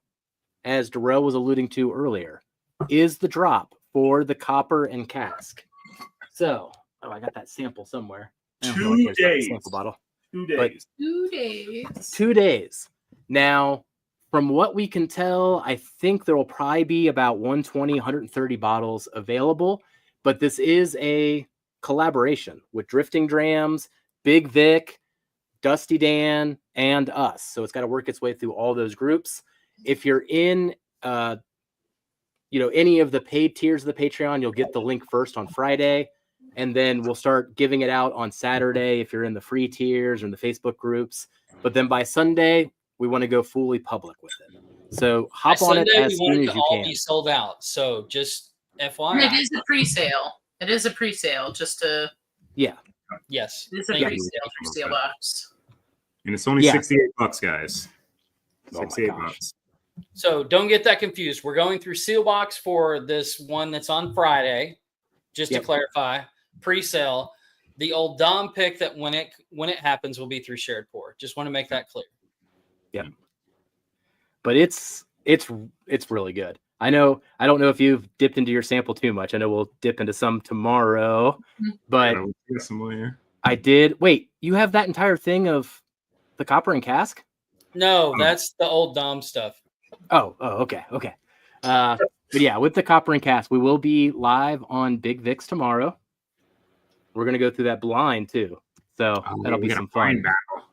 Speaker 1: as Darrell was alluding to earlier, is the drop for the copper and cask. So, I got that sample somewhere. I don't know
Speaker 3: 2
Speaker 1: where's that
Speaker 3: days.
Speaker 1: sample bottle.
Speaker 3: 2
Speaker 1: But-
Speaker 3: days.
Speaker 4: 2 days.
Speaker 1: 2 days. Now, from what we can tell, I think there will probably be about 120, 130 bottles available. But this is a collaboration with Drifting Drams, Big Vic, Dusty Dan, and us. So it's got to work its way through all those groups. If you're in, any of the paid tiers of the Patreon, you'll get the link first on Friday. And then we'll start giving it out on Saturday if you're in the free tiers or in the Facebook groups. But then by Sunday, we want to go fully public with it. So hop
Speaker 2: By
Speaker 1: on it
Speaker 2: Sunday,
Speaker 1: as
Speaker 2: we want
Speaker 1: soon
Speaker 2: it
Speaker 1: as
Speaker 2: to
Speaker 1: you
Speaker 2: all
Speaker 1: can.
Speaker 2: be sold out. So just
Speaker 4: And
Speaker 2: FYI.
Speaker 4: it is a pre-sale. It is a pre-sale. Just to
Speaker 1: Yeah.
Speaker 2: Yes.
Speaker 4: it's a
Speaker 2: Thank you.
Speaker 4: pre-sale for Steel Box.
Speaker 5: and it's only
Speaker 1: Yeah.
Speaker 5: $68, guys.
Speaker 1: Oh my
Speaker 5: $68.
Speaker 2: So don't get that confused. We're going through Seal Box for this one that's on Friday. Just
Speaker 1: Yep.
Speaker 2: to clarify, pre-sale. The Old Dom pick that when it happens will be through shared pour. Just want to make that clear.
Speaker 1: But it's really good. I don't know if you've dipped into your sample too much. I know we'll dip into some tomorrow, but
Speaker 5: Yeah, we got some more here.
Speaker 1: I did. Wait, you have that entire thing of the copper and cask?
Speaker 2: No, that's the Old Dom stuff.
Speaker 1: Oh, okay. But yeah, with the copper and cask, we will be live on Big Vic's tomorrow. We're gonna go through that blind too, so that'll
Speaker 5: we
Speaker 1: be
Speaker 5: got a
Speaker 1: some
Speaker 5: blind
Speaker 1: fun.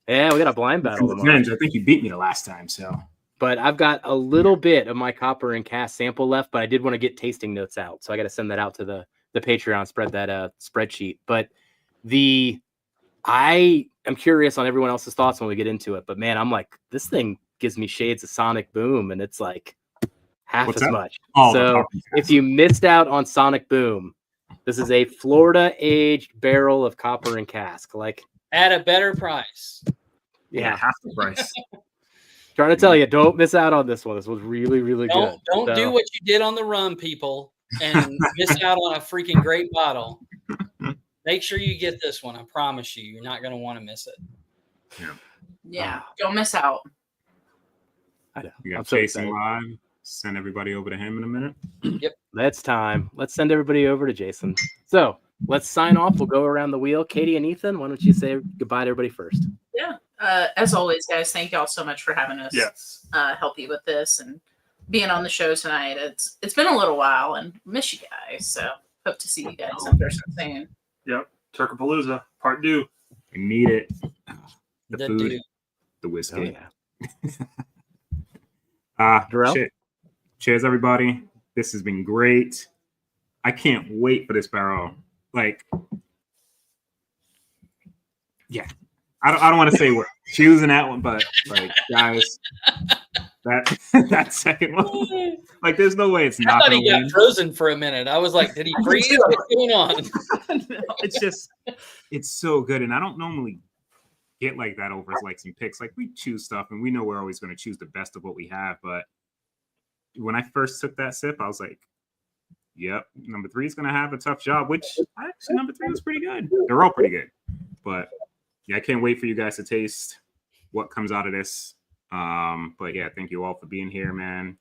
Speaker 1: Yeah, we got a blind battle tomorrow.
Speaker 5: Revenge. I think you beat me the last time, so
Speaker 1: But I've got a little bit of my copper and cask sample left, but I did want to get tasting notes out, so I got to send that out to the Patreon, spread that spreadsheet. But I am curious on everyone else's thoughts when we get into it. But man, I'm like, this thing gives me shades of Sonic Boom, and it's like half
Speaker 5: What's
Speaker 1: as
Speaker 5: that?
Speaker 1: much.
Speaker 5: Oh, the
Speaker 1: So
Speaker 5: copper and
Speaker 1: if
Speaker 5: cask.
Speaker 1: you missed out on Sonic Boom, this is a Florida aged barrel of copper and cask. Like,
Speaker 2: At a better price.
Speaker 1: yeah,
Speaker 5: half the price.
Speaker 1: trying to tell you, don't miss out on this one. This was really, really good.
Speaker 2: Don't
Speaker 1: So-
Speaker 2: do what you did on the run, people, and miss out on a freaking great bottle. Make sure you get this one. I promise you, you're not going to want to miss it.
Speaker 4: Yeah, don't miss out.
Speaker 1: I know.
Speaker 5: We got
Speaker 1: I'm so
Speaker 5: Jason
Speaker 1: excited.
Speaker 5: live. Send everybody over to him in a minute.
Speaker 1: That's time. Let's send everybody over to Jason. So let's sign off. We'll go around the wheel. Katie and Ethan, why don't you say goodbye to everybody first?
Speaker 4: Yeah. As always, guys, thank y'all so much for having us
Speaker 3: Yes.
Speaker 4: help you with this and being on the show tonight. It's been a little while and miss you guys. So hope to see you guys in person soon.
Speaker 3: Yep. Turkapalooza Part 2.
Speaker 5: We need it. The
Speaker 2: The
Speaker 5: food,
Speaker 2: dude.
Speaker 5: the
Speaker 1: Oh,
Speaker 5: whiskey.
Speaker 1: yeah. Darrell?
Speaker 5: Cheers, everybody. This has been great. I can't wait for this barrel. Like, yeah, I don't want to say we're choosing that one, but like, guys, that second one, like, there's no way it's
Speaker 2: I
Speaker 5: not
Speaker 2: thought
Speaker 5: gonna
Speaker 2: he got
Speaker 5: win.
Speaker 2: frozen for a minute. I was like, did he freeze? What's going on?
Speaker 5: It's just, it's so good, and I don't normally get like that over like some picks. Like, we choose stuff, and we know we're always going to choose the best of what we have. But when I first took that sip, I was like, "Yep, number 3 is going to have a tough job." Which actually, number 3 was pretty good. They're all pretty good, but yeah, I can't wait for you guys to taste what comes out of this. But yeah, thank you all for being here, man.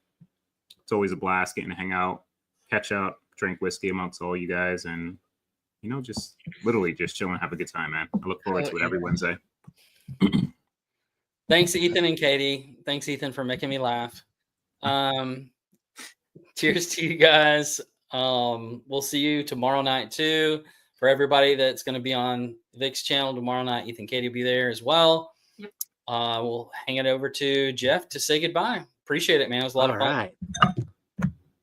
Speaker 5: It's always a blast getting to hang out, catch up, drink whiskey amongst all you guys, and just literally just chill and have a good time, man. I look forward to it every Wednesday.
Speaker 2: Thanks, Ethan and Katie. Thanks, Ethan, for making me laugh. Cheers to you guys. We'll see you tomorrow night too. For everybody that's going to be on Vic's channel tomorrow night, Ethan and Katie will be there as well.
Speaker 4: Yep.
Speaker 2: we'll hang it over to Jeff to say goodbye. Appreciate it, man. It was a lot of fun.
Speaker 1: Right.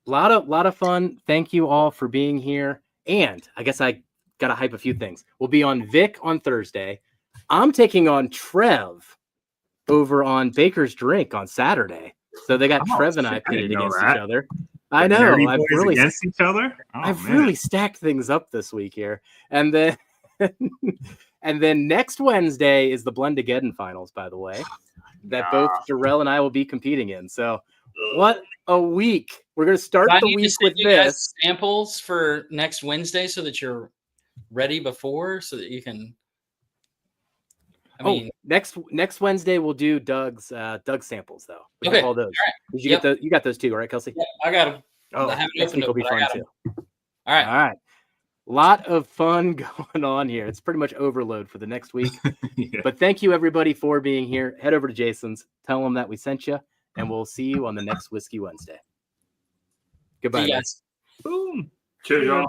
Speaker 1: Lot of fun. Thank you all for being here. And I guess I got to hype a few things. We'll be on Vic on Thursday. I'm taking on Trev over on Baker's Drink on Saturday. So they got Trev and I pitted against each other. I know.
Speaker 5: I've really against each other.
Speaker 1: I've really stacked things up this week here. And then and then next Wednesday is the Blendageddon finals, by the way, that both Jarrell and I will be competing in. So what a week. We're going to start the week with this.
Speaker 2: Samples for next Wednesday so that you're ready before so that you can. I mean,
Speaker 1: next Wednesday we'll do Doug's samples though. We
Speaker 2: okay.
Speaker 1: have all those.
Speaker 2: All right.
Speaker 1: Did you get those? You got those too, right, Kelsey?
Speaker 2: Yeah, I got them.
Speaker 1: Oh, next week will be fun too.
Speaker 2: All right.
Speaker 1: All right. Lot of fun going on here. It's pretty much overload for the next week.
Speaker 5: Yeah.
Speaker 1: But thank you everybody for being here. Head over to Jason's, tell them that we sent you, and we'll see you on the next Whiskey Wednesday. Goodbye,
Speaker 2: See you
Speaker 1: guys.
Speaker 5: Boom.
Speaker 3: Cheers, y'all.